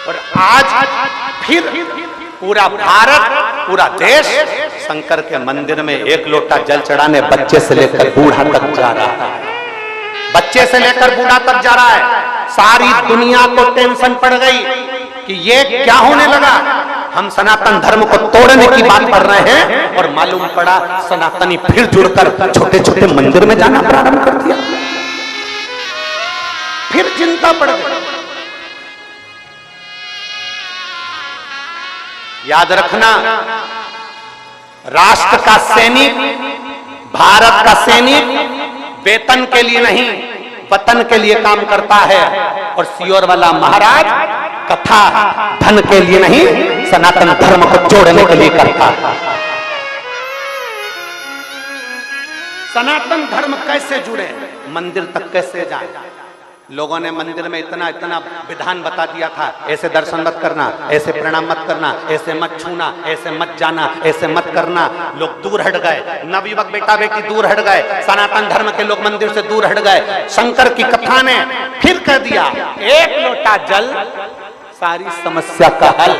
और आज फिर पूरा भारत, पूरा देश शंकर के मंदिर में 1 लोटा जल चढ़ाने बच्चे से लेकर बूढ़ा तक जा रहा है। बच्चे से लेकर बूढ़ा तक जा रहा है। सारी दुनिया को टेंशन पड़ गई कि ये क्या होने लगा। हम सनातन धर्म को तोड़ने की बात कर रहे हैं और मालूम पड़ा सनातनी फिर जुड़कर छोटे छोटे मंदिर में जाना प्रारंभ कर दिया। फिर चिंता पड़ गई। याद रखना, राष्ट्र का सैनिक, भारत का सैनिक वेतन के लिए नहीं, वतन के लिए काम करता है। और सीहोर वाला महाराज कथा धन के लिए नहीं, सनातन धर्म को जोड़ने के लिए करता है। सनातन धर्म कैसे जुड़े, मंदिर तक कैसे जाए। लोगों ने मंदिर में इतना इतना विधान बता दिया था, ऐसे दर्शन मत करना, ऐसे प्रणाम मत करना, ऐसे मत छूना, ऐसे मत जाना, ऐसे मत करना। लोग दूर हट गए, नवयुवक बेटा बेटी दूर हट गए, सनातन धर्म के लोग मंदिर से दूर हट गए। शंकर की कथा ने फिर कह दिया, एक लोटा जल सारी समस्या का हल।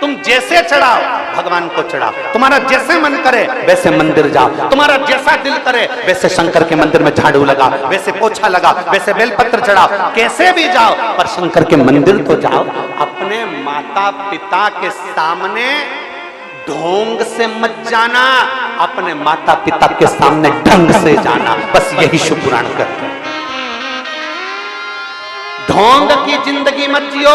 तुम जैसे चढ़ाओ भगवान को चढ़ाओ, तुम्हारा जैसे मन करे वैसे मंदिर जाओ, तुम्हारा जैसा दिल करे वैसे शंकर के मंदिर में झाड़ू लगाओ, वैसे पोछा लगाओ, वैसे बेलपत्र चढ़ाओ, कैसे भी जाओ पर शंकर के मंदिर तो जाओ। अपने माता पिता के सामने ढोंग से मत जाना, अपने माता पिता के सामने ढंग से जाना। बस यही शिव पुराण कहते हैं। ढोंग की जिंदगी मत जियो,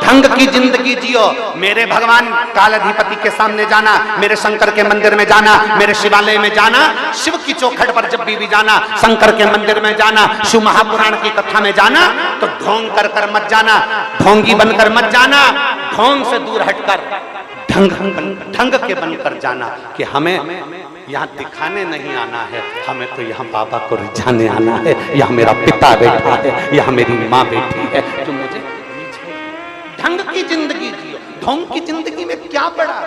ढंग की जिंदगी जियो। मेरे भगवान कालाधिपति के सामने जाना, मेरे शंकर के मंदिर में जाना, मेरे शिवालय में जाना, शिव की चौखट पर जब भी जाना, शंकर के मंदिर में जाना, शिव महापुराण की कथा में जाना, तो ढोंग कर कर मत जाना, ढोंगी बनकर मत जाना, ढोंग से दूर हटकर ढंग के बनकर जाना कि हमें यहाँ दिखाने नहीं आना है, हमें तो यहाँ बाबा को रिझाने आना है। यहाँ मेरा पिता बैठा है, यहाँ मेरी माँ बैठी है जो मुझे ढंग की जिंदगी जियो। ढोंग की जिंदगी में क्या पड़ा,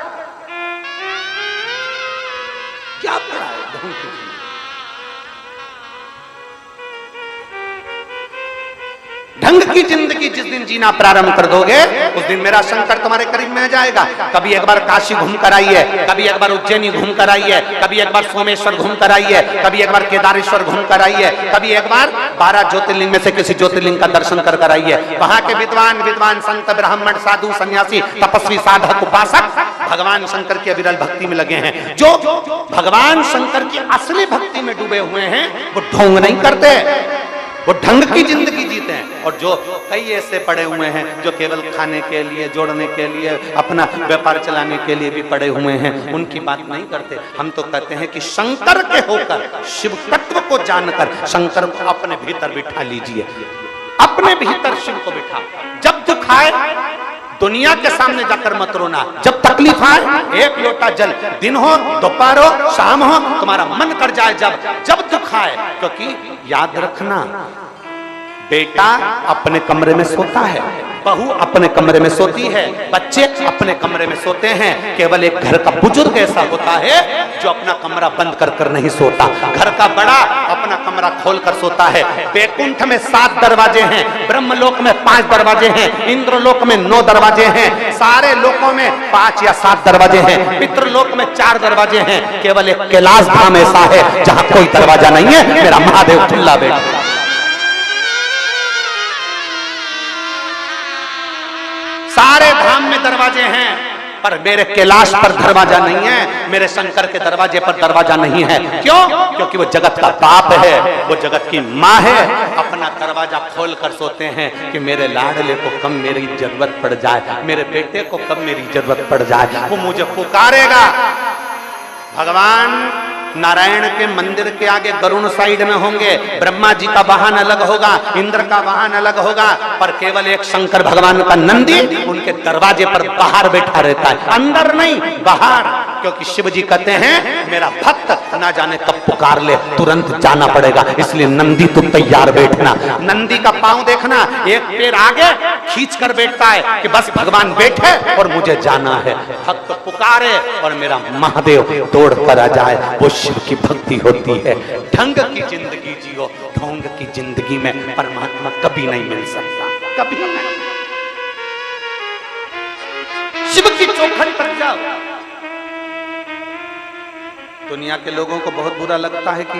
क्या पड़ा है ढोंग की जिंदगी। ढंग की जिंदगी जिस दिन जीना प्रारंभ कर दोगे उस दिन मेरा शंकर तुम्हारे करीब में जाएगा। कभी एक बार काशी घूम कर आइए, कभी एक बार उज्जैनी घूम कर आइए, कभी एक बार सोमेश्वर घूम कर आइए, कभी एक बार केदारेश्वर घूम कर आइए, कभी एक बार 12 ज्योतिर्लिंग में से किसी ज्योतिर्लिंग का दर्शन कर कर आइए। वहां के विद्वान संत ब्राह्मण साधु सन्यासी तपस्वी साधक उपासक भगवान शंकर की अविरल भक्ति में लगे हैं। जो भगवान शंकर की असली भक्ति में डूबे हुए हैं वो ढोंग नहीं करते, वो ढंग की जिंदगी जीते हैं। और जो कई ऐसे पड़े हुए हैं जो केवल खाने के लिए, जोड़ने के लिए, अपना व्यापार चलाने के लिए भी पड़े हुए हैं, उनकी बात नहीं करते। हम तो कहते हैं कि शंकर के होकर, शिव तत्व को जानकर शंकर को अपने भीतर बिठा लीजिए, अपने भीतर शिव को बिठा। जब दुख आए दुनिया के सामने जाकर मत रोना, जब तकलीफ आए एक लोटा जल, दिन हो दोपहर हो शाम हो, तुम्हारा मन कर जाए जब दुख आए। क्योंकि याद रखना, बेटा अपने कमरे में सोता है, बहू अपने कमरे में सोती है, बच्चे अपने कमरे में सोते हैं। केवल एक घर का बुजुर्ग ऐसा होता है जो अपना कमरा बंद कर कर नहीं सोता। घर का बड़ा अपना कमरा खोल कर सोता है। वैकुंठ में 7 दरवाजे हैं, ब्रह्मलोक में 5 दरवाजे हैं, इंद्रलोक में 9 दरवाजे हैं, सारे लोकों में 5 या 7 दरवाजे हैं, पितृलोक में 4 दरवाजे हैं। केवल एक कैलाश धाम ऐसा है जहां कोई दरवाजा नहीं है, मेरा महादेव खुला बैठा। सारे धाम में दरवाजे हैं पर मेरे कैलाश पर दरवाजा नहीं है, मेरे शंकर के दरवाजे पर दरवाजा नहीं है। क्यों? क्योंकि वो जगत का बाप है, वो जगत की माँ है। अपना दरवाजा खोल कर सोते हैं कि मेरे लाडले को कब मेरी जरूरत पड़ जाए, मेरे बेटे को कब मेरी जरूरत पड़ जाए, वो मुझे पुकारेगा। भगवान नारायण के मंदिर के आगे गरुण साइड में होंगे, ब्रह्मा जी का वाहन अलग होगा, इंद्र का वाहन अलग होगा, पर केवल एक शंकर भगवान का नंदी उनके दरवाजे पर बाहर बैठा रहता है, अंदर नहीं बाहर। क्योंकि शिव जी कहते हैं मेरा भक्त ना जाने कब पुकार ले, तुरंत जाना पड़ेगा, इसलिए नंदी तुम तैयार बैठना। नंदी का पांव देखना, एक पैर आगे खींच कर बैठता है कि बस भगवान बैठे और मुझे जाना है। भक्त पुकारे और मेरा महादेव दौड़ कर आ जाए, वो शिव की भक्ति होती है। ढंग की जिंदगी जियो, ढोंग की जिंदगी में परमात्मा कभी नहीं मिल सकता, कभी नहीं। शिव की चौखट पर जाओ। दुनिया के लोगों को बहुत बुरा लगता है कि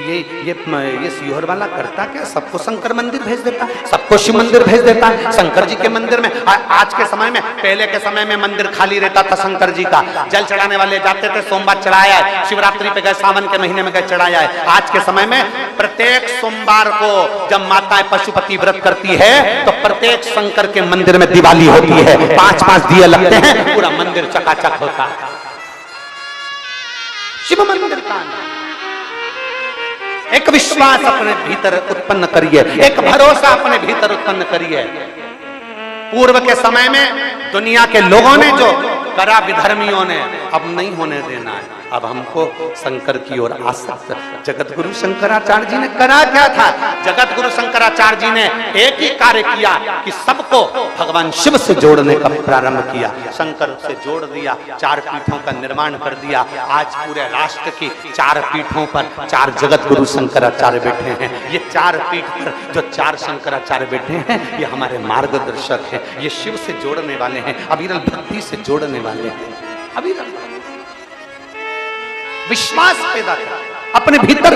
ये सियोर वाला करता क्या, सबको शंकर मंदिर भेज देता है, सबको शिव मंदिर भेज देता है, शंकर जी के मंदिर में। आज के समय में, पहले के समय में मंदिर खाली रहता था शंकर जी का, जल चढ़ाने वाले जाते थे, सोमवार चढ़ाया है, शिवरात्रि पे गए, सावन के महीने में गए चढ़ाया है। आज के समय में प्रत्येक सोमवार को जब माताएं पशुपति व्रत करती है तो प्रत्येक शंकर के मंदिर में दिवाली होती है, 5-5 दिए लगते हैं, पूरा मंदिर चकाचक होता है। शिव मंदिर का एक विश्वास अपने भीतर उत्पन्न करिए, एक भरोसा अपने भीतर उत्पन्न करिए। पूर्व के समय में दुनिया के लोगों ने जो करा, विधर्मियों ने अब नहीं होने देना है। अब हमको शंकर की ओर आसक्त। जगत गुरु शंकराचार्य जी ने करा क्या था? जगत गुरु शंकराचार्य जी ने एक ही कार्य किया कि सबको भगवान शिव से जोड़ने का प्रारंभ किया। शंकर से जोड़ दिया, 4 पीठों का निर्माण कर दिया। आज पूरे राष्ट्र की 4 पीठों पर 4 जगत गुरु शंकराचार्य बैठे हैं। ये 4 पीठ पर जो 4 शंकराचार्य बैठे हैं, ये हमारे मार्गदर्शक हैं। ये शिव से जोड़ने वाले हैं, अविरल भक्ति से जोड़ने वाले हैं। अविरल विश्वास पैदा कर, अपने भीतर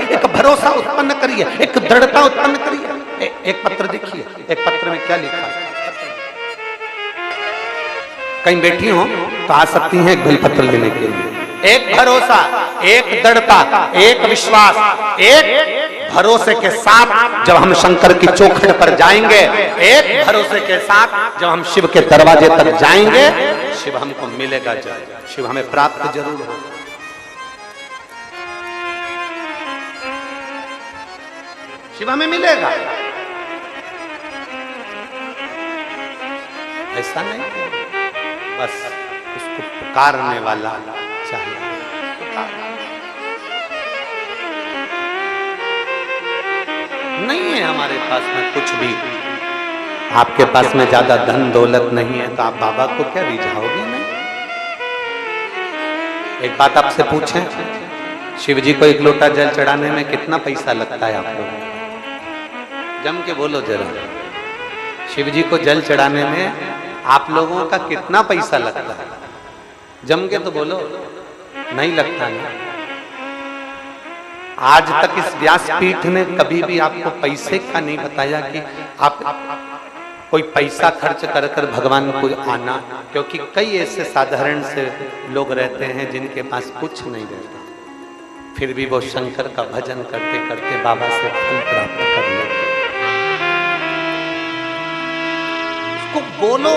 एक भरोसा उत्पन्न करिए, एक दृढ़ता उत्पन्न करिए। एक पत्र देखिए, एक पत्र में क्या लिखा है? कहीं बैठी हो तो आ सकती हैं एक बेलपत्र लेने के लिए। एक भरोसा, एक दृढ़ता, एक विश्वास, एक भरोसे के साथ जब हम शंकर की चौखट पर जाएंगे, एक भरोसे के साथ जब हम शिव के दरवाजे तक जाएंगे, शिव हमको मिलेगा जरूर, शिव हमें प्राप्त जरूर होगा। शिव हमें मिलेगा, ऐसा नहीं, बस उसको पुकारने वाला चाहिए। नहीं है हमारे पास में कुछ भी, आपके पास में ज्यादा धन दौलत नहीं है तो आप बाबा को क्या रिझाओगे? नहीं। एक बात आपसे पूछें, शिव जी को 1 लोटा जल चढ़ाने में कितना पैसा लगता है? आप लोग जम के बोलो जरा। शिव जी को जल चढ़ाने में आप लोगों का कितना पैसा लगता है? जम के तो बोलो। नहीं लगता ना। आज तक इस व्यासपीठ ने कभी भी आपको पैसे का नहीं बताया कि आप कोई पैसा खर्च कर कर भगवान को आना, क्योंकि कई ऐसे साधारण से लोग रहते हैं जिनके पास कुछ नहीं रहता, फिर भी वो शंकर का भजन करते करते बाबा से फल प्राप्त कर लेते। उसको बोलो।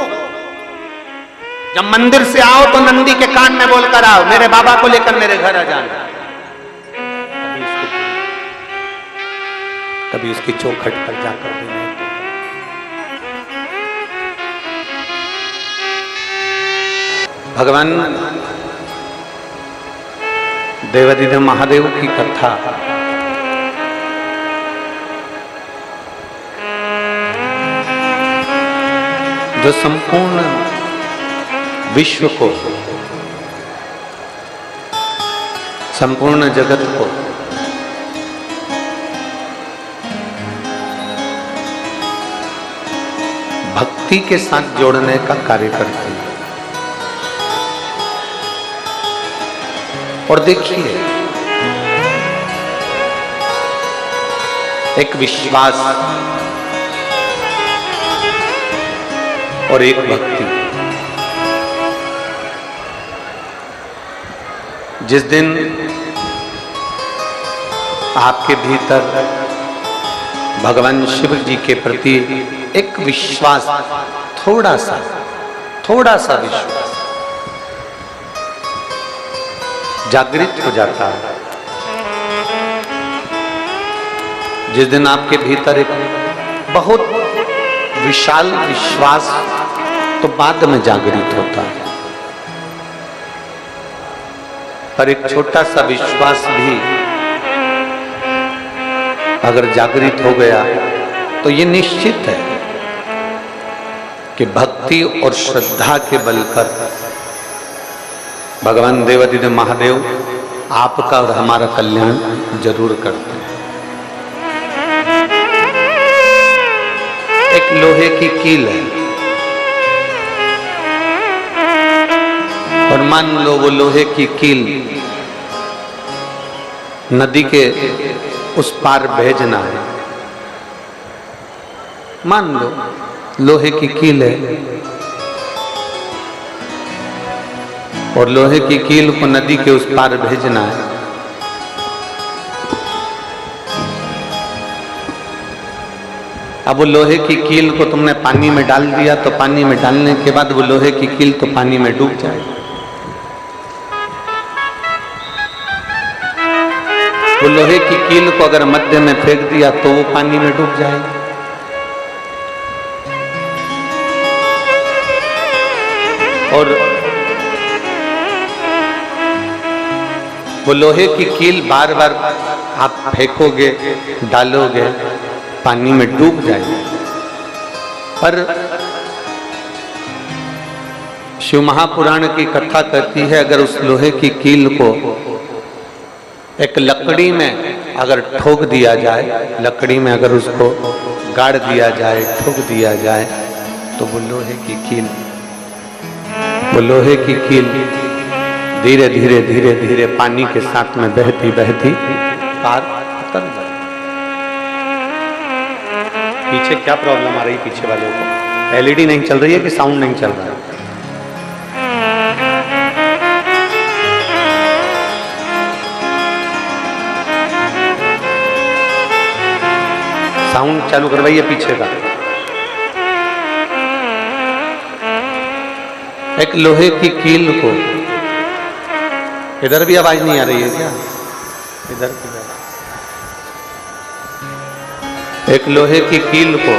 जब मंदिर से आओ तो नंदी के कान में बोलकर आओ, मेरे बाबा को लेकर मेरे घर आ जाना। कभी उसकी चौखट पर जाकर भी नहीं। भगवान देवाधिदेव महादेव की कथा जो संपूर्ण विश्व को, संपूर्ण जगत को भक्ति के साथ जोड़ने का कार्य करती है। और देखिए, एक विश्वास और एक भक्ति। जिस दिन आपके भीतर भगवान शिव जी के प्रति एक विश्वास, थोड़ा सा विश्वास जागृत हो जाता है, जिस दिन आपके भीतर एक बहुत विशाल विश्वास तो बाद में जागृत होता है, पर एक छोटा सा विश्वास भी अगर जागृत हो गया तो ये निश्चित है कि भक्ति और श्रद्धा के बल पर भगवान देवाधिदेव महादेव आपका और हमारा कल्याण जरूर करते हैं। एक लोहे की कील है और मान लो वो लोहे की कील नदी के उस पार भेजना है। मान लो लोहे की कील है और लोहे की कील को नदी के उस पार भेजना है। अब वो लोहे की कील को तुमने पानी में डाल दिया तो पानी में डालने के बाद वो लोहे की कील तो पानी में डूब जाएगी। वो लोहे की कील को अगर मध्य में फेंक दिया तो वो पानी में डूब जाएगी। और वो लोहे की कील बार बार आप फेंकोगे, डालोगे, पानी में डूब जाएगी। पर शिव महापुराण की कथा कहती है, अगर उस लोहे की कील को एक लकड़ी में अगर ठोक दिया जाए, लकड़ी में अगर उसको गाड़ दिया जाए, ठोक दिया जाए, तो वो लोहे की कील धीरे धीरे धीरे धीरे पानी के साथ में बहती बहती पार उतर जाए। पीछे क्या प्रॉब्लम आ रही है पीछे वालों को? एलईडी नहीं चल रही है कि साउंड नहीं चल रहा है? साउंड चालू करवाइए पीछे का। एक लोहे की कील को, इधर भी आवाज नहीं आ रही है क्या? इधर की एक लोहे की कील को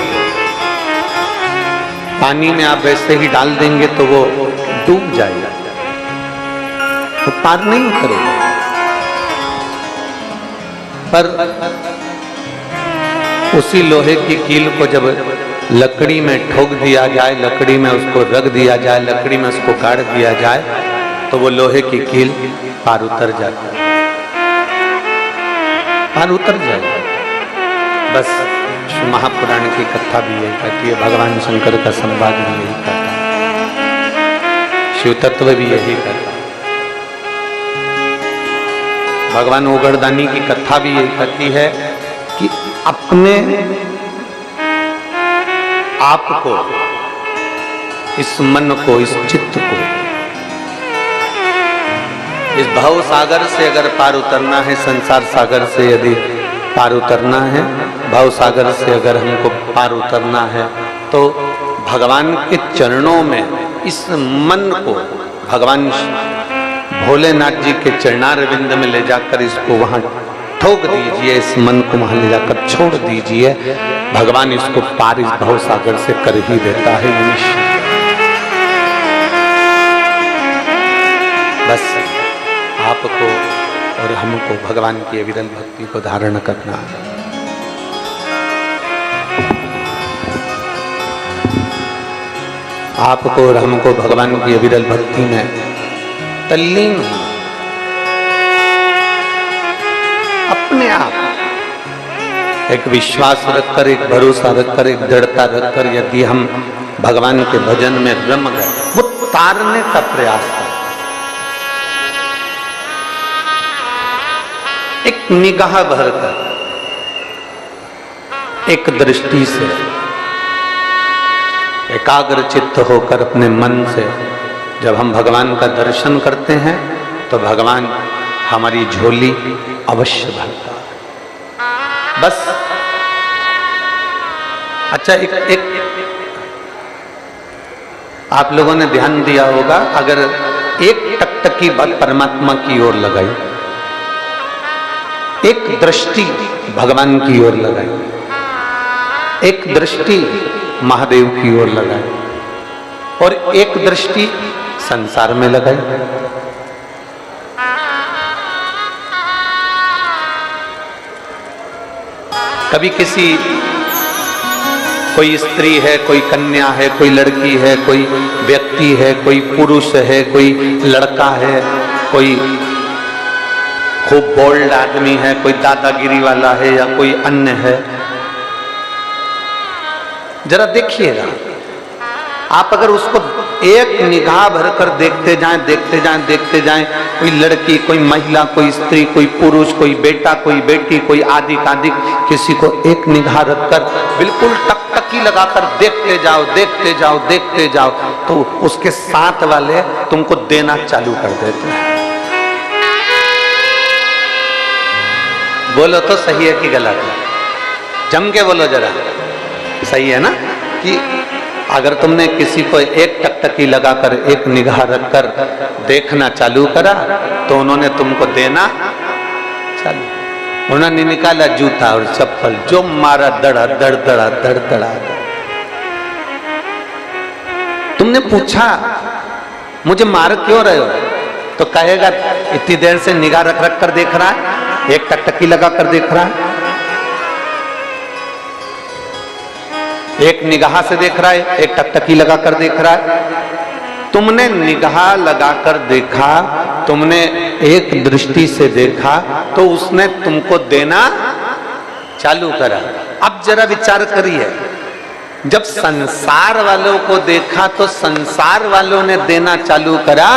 पानी में आप वैसे ही डाल देंगे तो वो डूब जाएगा, तो पार नहीं करेगा। पर उसी लोहे की कील को जब लकड़ी में ठोक दिया जाए, लकड़ी में उसको रख दिया जाए, लकड़ी में उसको गाड़ दिया जाए, तो वो लोहे की कील पार उतर जाती है, पार उतर जाएगी। बस शिव महापुराण की कथा भी यही कहती है, भगवान शंकर का संवाद भी यही कहता है, शिव तत्व भी यही कहता है, भगवान ओगरदानी की कथा भी यही कहती है कि अपने आप को, इस मन को, इस चित्त को, इस भव सागर से अगर पार उतरना है, संसार सागर से यदि पार उतरना है, भव सागर से अगर हमको पार उतरना है, तो भगवान के चरणों में इस मन को, भगवान भोलेनाथ जी के चरणारविंद में ले जाकर इसको वहां ठोक दीजिए, इस मन को वहां ले जाकर छोड़ दीजिए, भगवान इसको पार इस भव सागर से कर ही देता है निश्चित। बस आपको और हमको भगवान की अविरल भक्ति को धारण करना है। आपको और हमको भगवान की अविरल भक्ति में तल्लीन होना, अपने आप एक विश्वास रखकर, एक भरोसा रखकर, एक दृढ़ता रखकर यदि हम भगवान के भजन में रम गए, वो तारने का प्रयास करें। एक निगाह भरकर, एक दृष्टि से, एकाग्र चित्त होकर अपने मन से जब हम भगवान का दर्शन करते हैं, तो भगवान हमारी झोली अवश्य भरता है। बस अच्छा, एक आप लोगों ने ध्यान दिया होगा, अगर एक टकटकी बात परमात्मा की ओर लगाई, एक दृष्टि भगवान की ओर लगाई, एक दृष्टि महादेव की ओर लगाई, और एक दृष्टि संसार में लगाई, कभी किसी, कोई स्त्री है, कोई कन्या है, कोई लड़की है, कोई व्यक्ति है, कोई पुरुष है, कोई लड़का है, कोई खूब बोल्ड आदमी है, कोई दादागिरी वाला है, या कोई अन्य है, जरा देखिएगा आप, अगर उसको एक निगाह भरकर देखते जाएं, देखते जाएं, देखते जाएं, कोई लड़की, कोई महिला, कोई स्त्री, कोई पुरुष, कोई बेटा, कोई बेटी, कोई आदि आदि, किसी को एक निगाह रखकर बिल्कुल टकटकी लगाकर देखते जाओ, देखते जाओ, देखते जाओ, तो उसके साथ वाले तुमको देना चालू कर देते हैं। बोलो तो सही है कि गलत है? जम के बोलो जरा, सही है ना? कि अगर तुमने किसी को एक टकटकी लगाकर, एक निगाह रखकर देखना चालू करा, तो उन्होंने तुमको देना चालू। उन्होंने निकाला जूता और चप्पल, जो मारा दड़ा दड़ दड़ा दड़ दड़ा। तुमने पूछा मुझे मार क्यों रहे हो? तो कहेगा इतनी देर से निगाह रख रख कर देख रहा है, एक टकटकी लगा कर देख रहा है, एक निगाह से देख रहा है, एक टकटकी लगा कर देख रहा है। तुमने निगाह लगाकर देखा, तुमने एक दृष्टि से देखा, तो उसने तुमको देना चालू करा। अब जरा विचार करिए, जब संसार वालों को देखा तो संसार वालों ने देना चालू करा,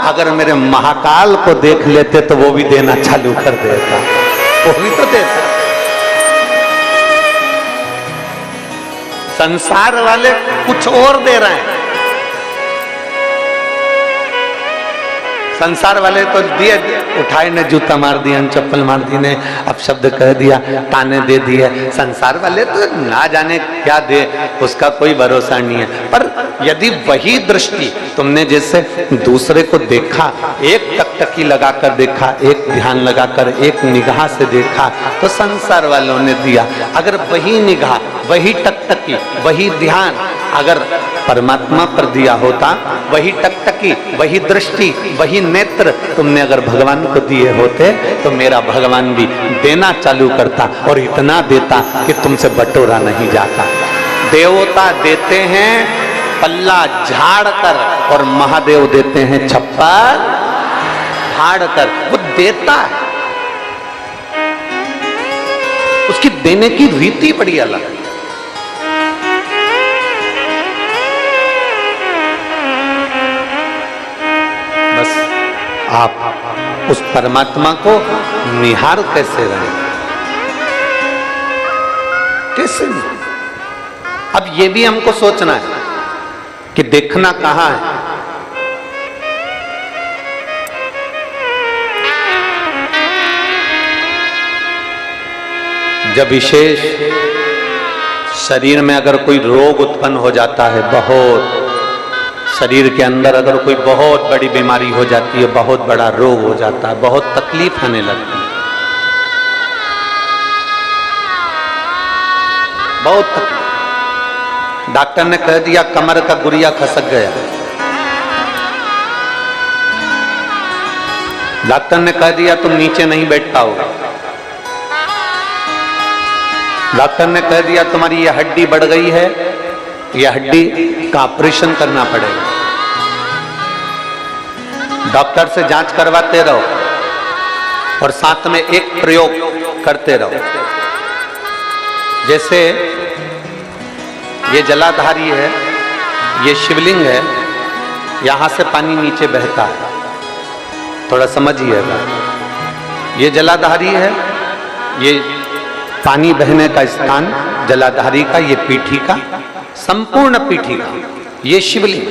अगर मेरे महाकाल को देख लेते तो वो भी देना चालू कर देता, वो भी तो देता। संसार वाले कुछ और दे रहे हैं, संसार वाले तो दिए, उठाए ने जूता मार दिया, चप्पल मार दी ने, अब शब्द कह दिया, ताने दे दिए। संसार वाले तो ना जाने क्या दे, उसका कोई भरोसा नहीं है। पर यदि वही दृष्टि तुमने जैसे दूसरे को देखा, एक टकटकी लगाकर देखा, एक ध्यान लगाकर, एक निगाह से देखा, तो संसार वालों ने दिया। अगर वही निगाह, वही टकटकी, वही ध्यान अगर परमात्मा पर दिया होता, वही टकटकी, वही दृष्टि, वही नेत्र तुमने अगर भगवान को दिए होते, तो मेरा भगवान भी देना चालू करता, और इतना देता कि तुमसे बटोरा नहीं जाता। देवता देते हैं पल्ला झाड़ कर, और महादेव देते हैं छप्पर फाड़ कर। वो देता है, उसकी देने की रीति बड़ी अलग है। आप उस परमात्मा को निहार कैसे रहे, कैसे नहीं? अब ये भी हमको सोचना है कि देखना कहां है। जब विशेष शरीर में अगर कोई रोग उत्पन्न हो जाता है, बहुत शरीर के अंदर अगर कोई बहुत बड़ी बीमारी हो जाती है, बहुत बड़ा रोग हो जाता है, बहुत तकलीफ आने लगती है, बहुत तकलीफ। डॉक्टर ने कह दिया कमर का गुरिया खसक गया, डॉक्टर ने कह दिया तुम नीचे नहीं बैठ पाओगे, डॉक्टर ने कह दिया तुम्हारी ये हड्डी बढ़ गई है, यह हड्डी का ऑपरेशन करना पड़ेगा। डॉक्टर से जांच करवाते रहो और साथ में एक प्रयोग करते रहो। जैसे ये जलाधारी है, ये शिवलिंग है, यहां से पानी नीचे बहता है, थोड़ा समझिएगा। ये जलाधारी है, ये पानी बहने का स्थान जलाधारी का, ये पीठी का, संपूर्ण पीठी का ये शिवलिंग।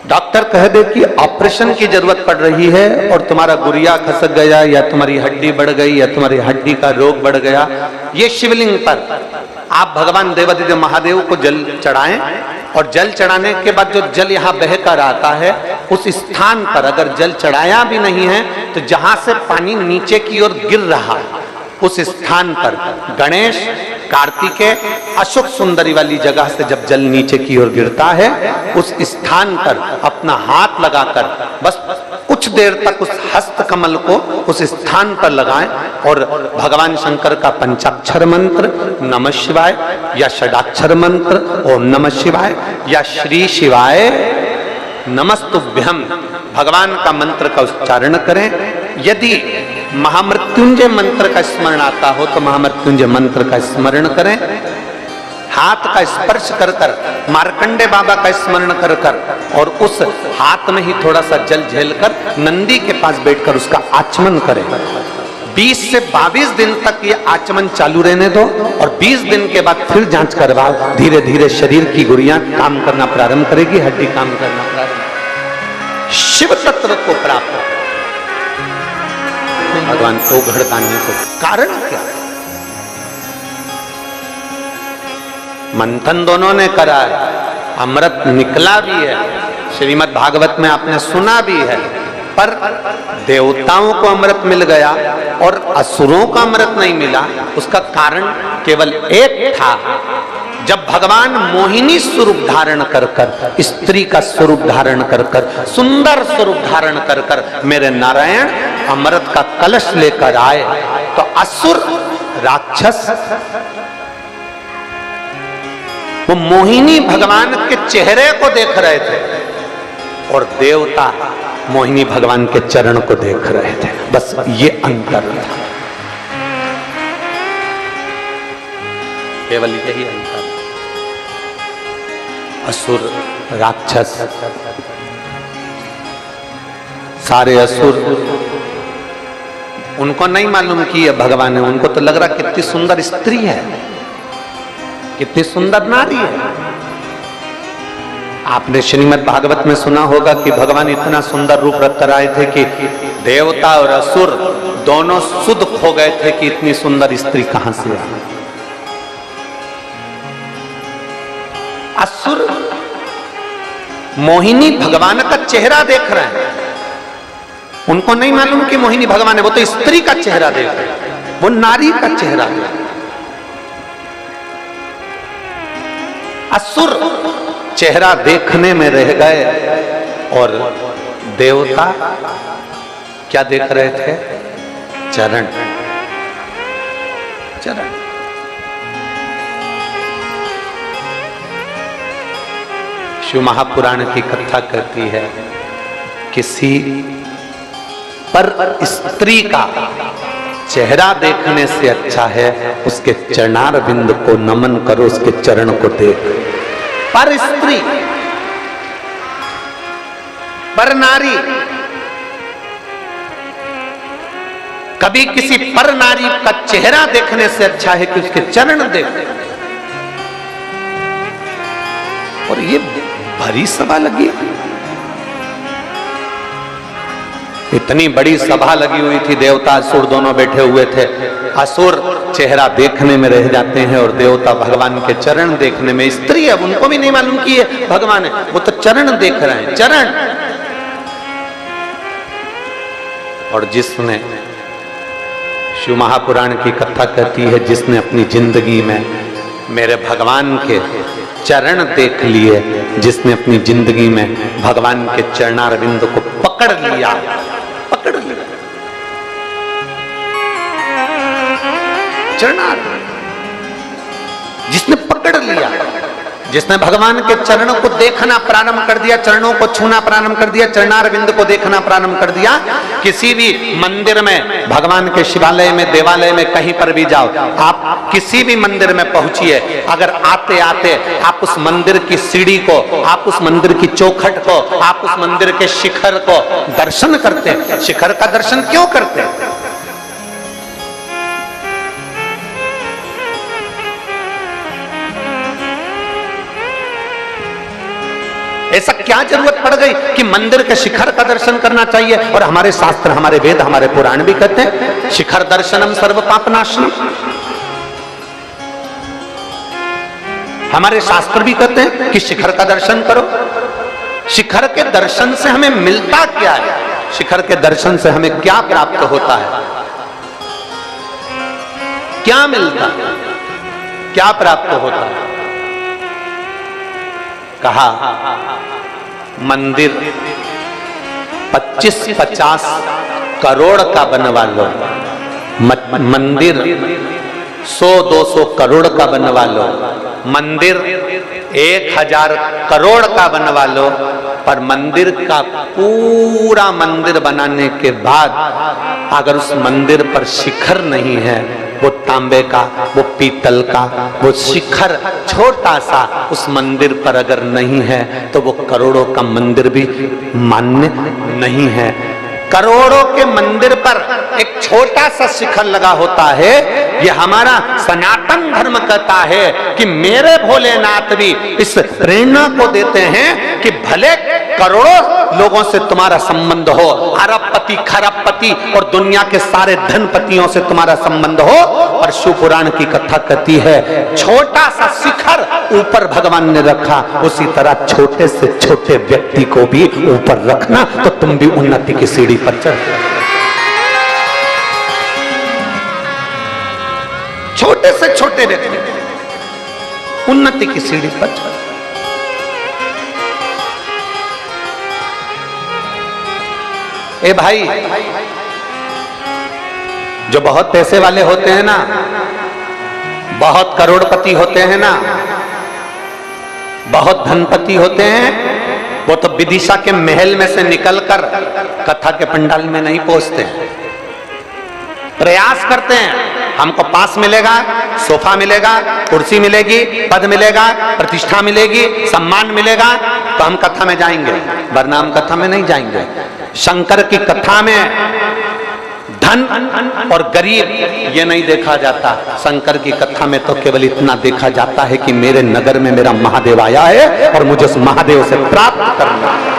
डॉक्टर कह दे कि ऑपरेशन की जरूरत पड़ रही है और तुम्हारा गुरिया खसक गया, या तुम्हारी हड्डी बढ़ गई, या तुम्हारी हड्डी का रोग बढ़ गया, ये शिवलिंग पर आप भगवान देवादिदेव महादेव को जल चढ़ाएं, और जल चढ़ाने के बाद जो जल यहाँ बह कर आता है, उस स्थान पर अगर जल चढ़ाया भी नहीं है, तो जहां से पानी नीचे की ओर गिर रहा है, उस स्थान पर गणेश, कार्तिकेय, अशोक सुंदरी वाली जगह से जब जल नीचे की ओर गिरता है, उस स्थान पर अपना हाथ लगाकर बस कुछ देर तक उस हस्त कमल को उस स्थान पर लगाएं, और भगवान शंकर का पंचाक्षर मंत्र नमः शिवाय, या षडाक्षर मंत्र ओम नमः शिवाय, या श्री शिवाय नमस्तुभ्यम भगवान का मंत्र का उच्चारण करें। यदि महामृत्युंजय मंत्र का स्मरण आता हो तो महामृत्युंजय मंत्र का स्मरण करें। हाथ का स्पर्श कर कर, मार्कंडे बाबा का स्मरण कर कर, और उस हाथ में ही थोड़ा सा जल झेलकर नंदी के पास बैठकर उसका आचमन करें। 20 से 22 दिन तक ये आचमन चालू रहने दो, और 20 दिन के बाद फिर जांच करवाओ। धीरे धीरे शरीर की गुड़ियां काम करना प्रारंभ करेगी, हड्डी काम करना प्रारंभ, शिव तत्व को प्राप्त भगवान को घड़काने को। कारण क्या? मंथन दोनों ने करा है, अमृत निकला भी है, श्रीमद् भागवत में आपने सुना भी है, पर देवताओं को अमृत मिल गया और असुरों का अमृत नहीं मिला। उसका कारण केवल एक था, जब भगवान मोहिनी स्वरूप धारण कर कर, स्त्री का स्वरूप धारण कर कर, सुंदर स्वरूप धारण कर कर मेरे नारायण अमृत का कलश लेकर आए, तो असुर राक्षस वो मोहिनी भगवान के चेहरे को देख रहे थे और देवता मोहिनी भगवान के चरण को देख रहे थे। बस ये अंतर था, केवल यही अंतर। असुर राक्षस, सारे असुर, उनको नहीं मालूम कि ये भगवान है। उनको तो लग रहा कितनी सुंदर स्त्री है, कितनी सुंदर नारी है। आपने श्रीमद् भागवत में सुना होगा कि भगवान इतना सुंदर रूप रख कर आए थे कि देवता और असुर दोनों सुध खो गए थे कि इतनी सुंदर स्त्री कहां से आई। असुर मोहिनी भगवान का चेहरा देख रहे हैं, उनको नहीं मालूम कि मोहिनी भगवान है, वो तो स्त्री का चेहरा देख रहे हैं, वो नारी का चेहरा देख रहे हैं। असुर चेहरा देखने में रह गए और देवता क्या देख रहे थे? चरण, चरण। शिव महापुराण की कथा कहती है, किसी पर स्त्री का चेहरा देखने से अच्छा है उसके चरणार बिंद को नमन करो, उसके चरण को देख। पर स्त्री, पर नारी, कभी किसी पर नारी का चेहरा देखने से अच्छा है कि उसके चरण देख। और ये भरी सभा लगी, इतनी बड़ी सभा लगी हुई थी, देवता असुर दोनों बैठे हुए थे। असुर चेहरा देखने में रह जाते हैं और देवता भगवान के चरण देखने में। स्त्री है, उनको भी नहीं मालूम कि ये भगवान है, वो तो चरण देख रहे हैं, चरण। और जिसने, शिव महापुराण की कथा कहती है, जिसने अपनी जिंदगी में मेरे भगवान के चरण देख लिए, जिसने अपनी जिंदगी में भगवान के चरणारविंद को पकड़ लिया, पकड़ लिया, चरणार, जिसने पकड़ लिया, जिसने भगवान के चरणों को देखना प्रारंभ कर दिया, चरणों को छूना प्रारंभ कर दिया, चरणारविंद को देखना प्रारंभ कर दिया। किसी भी मंदिर में, भगवान के शिवालय में, देवालय में, कहीं पर भी जाओ, आप किसी भी मंदिर में पहुंचिए, अगर आते आते आप उस मंदिर की सीढ़ी को, आप उस मंदिर की चौखट को, आप उस मंदिर के शिखर को दर्शन करते, शिखर का दर्शन क्यों करते? ऐसा क्या जरूरत पड़ गई कि मंदिर के शिखर का दर्शन करना चाहिए? और हमारे शास्त्र, हमारे वेद, हमारे पुराण भी कहते हैं शिखर दर्शनम सर्व पापनाशनम। हमारे शास्त्र भी कहते हैं कि शिखर का दर्शन करो। शिखर के दर्शन से हमें मिलता क्या है? शिखर के दर्शन से हमें क्या प्राप्त होता है? क्या मिलता है? क्या प्राप्त होता है? कहा मंदिर 25-50 करोड़ का बनवा लो, मंदिर 100-200 करोड़ का बनवा लो, मंदिर 1000 करोड़ का बनवा लो, पर मंदिर का पूरा मंदिर बनाने के बाद अगर उस मंदिर पर शिखर नहीं है, वो तांबे का, वो पीतल का, वो शिखर छोटा सा उस मंदिर पर अगर नहीं है, तो वो करोड़ों का मंदिर भी मान्य नहीं है। करोड़ों के मंदिर पर एक छोटा सा शिखर लगा होता है। ये हमारा सनातन धर्म कहता है कि मेरे भोलेनाथ भी इस प्रेरणा को देते हैं कि भले करोड़ों लोगों से तुम्हारा संबंध हो, अरबपति, खरबपति और दुनिया के सारे धनपतियों से तुम्हारा संबंध हो, और शिव पुराण की कथा कहती है छोटा सा शिखर ऊपर भगवान ने रखा, उसी तरह छोटे से छोटे व्यक्ति को भी ऊपर रखना, तो तुम भी उन्नति की सीढ़ी पर चढ़। छोटे से छोटे व्यक्ति उन्नति की सीढ़ी पर चढ़। ए भाई, जो बहुत पैसे वाले होते हैं ना, बहुत करोड़पति होते हैं ना, बहुत धनपति होते हैं, वो तो विदिशा के महल में से निकलकर कथा के पंडाल में नहीं पहुंचते हैं। प्रयास करते हैं, हमको पास मिलेगा, सोफा मिलेगा, कुर्सी मिलेगी, पद मिलेगा, प्रतिष्ठा मिलेगी, सम्मान मिलेगा तो हम कथा में जाएंगे, वरना हम कथा में नहीं जाएंगे। शंकर की कथा में धन और गरीब ये नहीं देखा जाता। शंकर की कथा में तो केवल इतना देखा जाता है कि मेरे नगर में मेरा महादेव आया है और मुझे उस महादेव से प्राप्त करना है।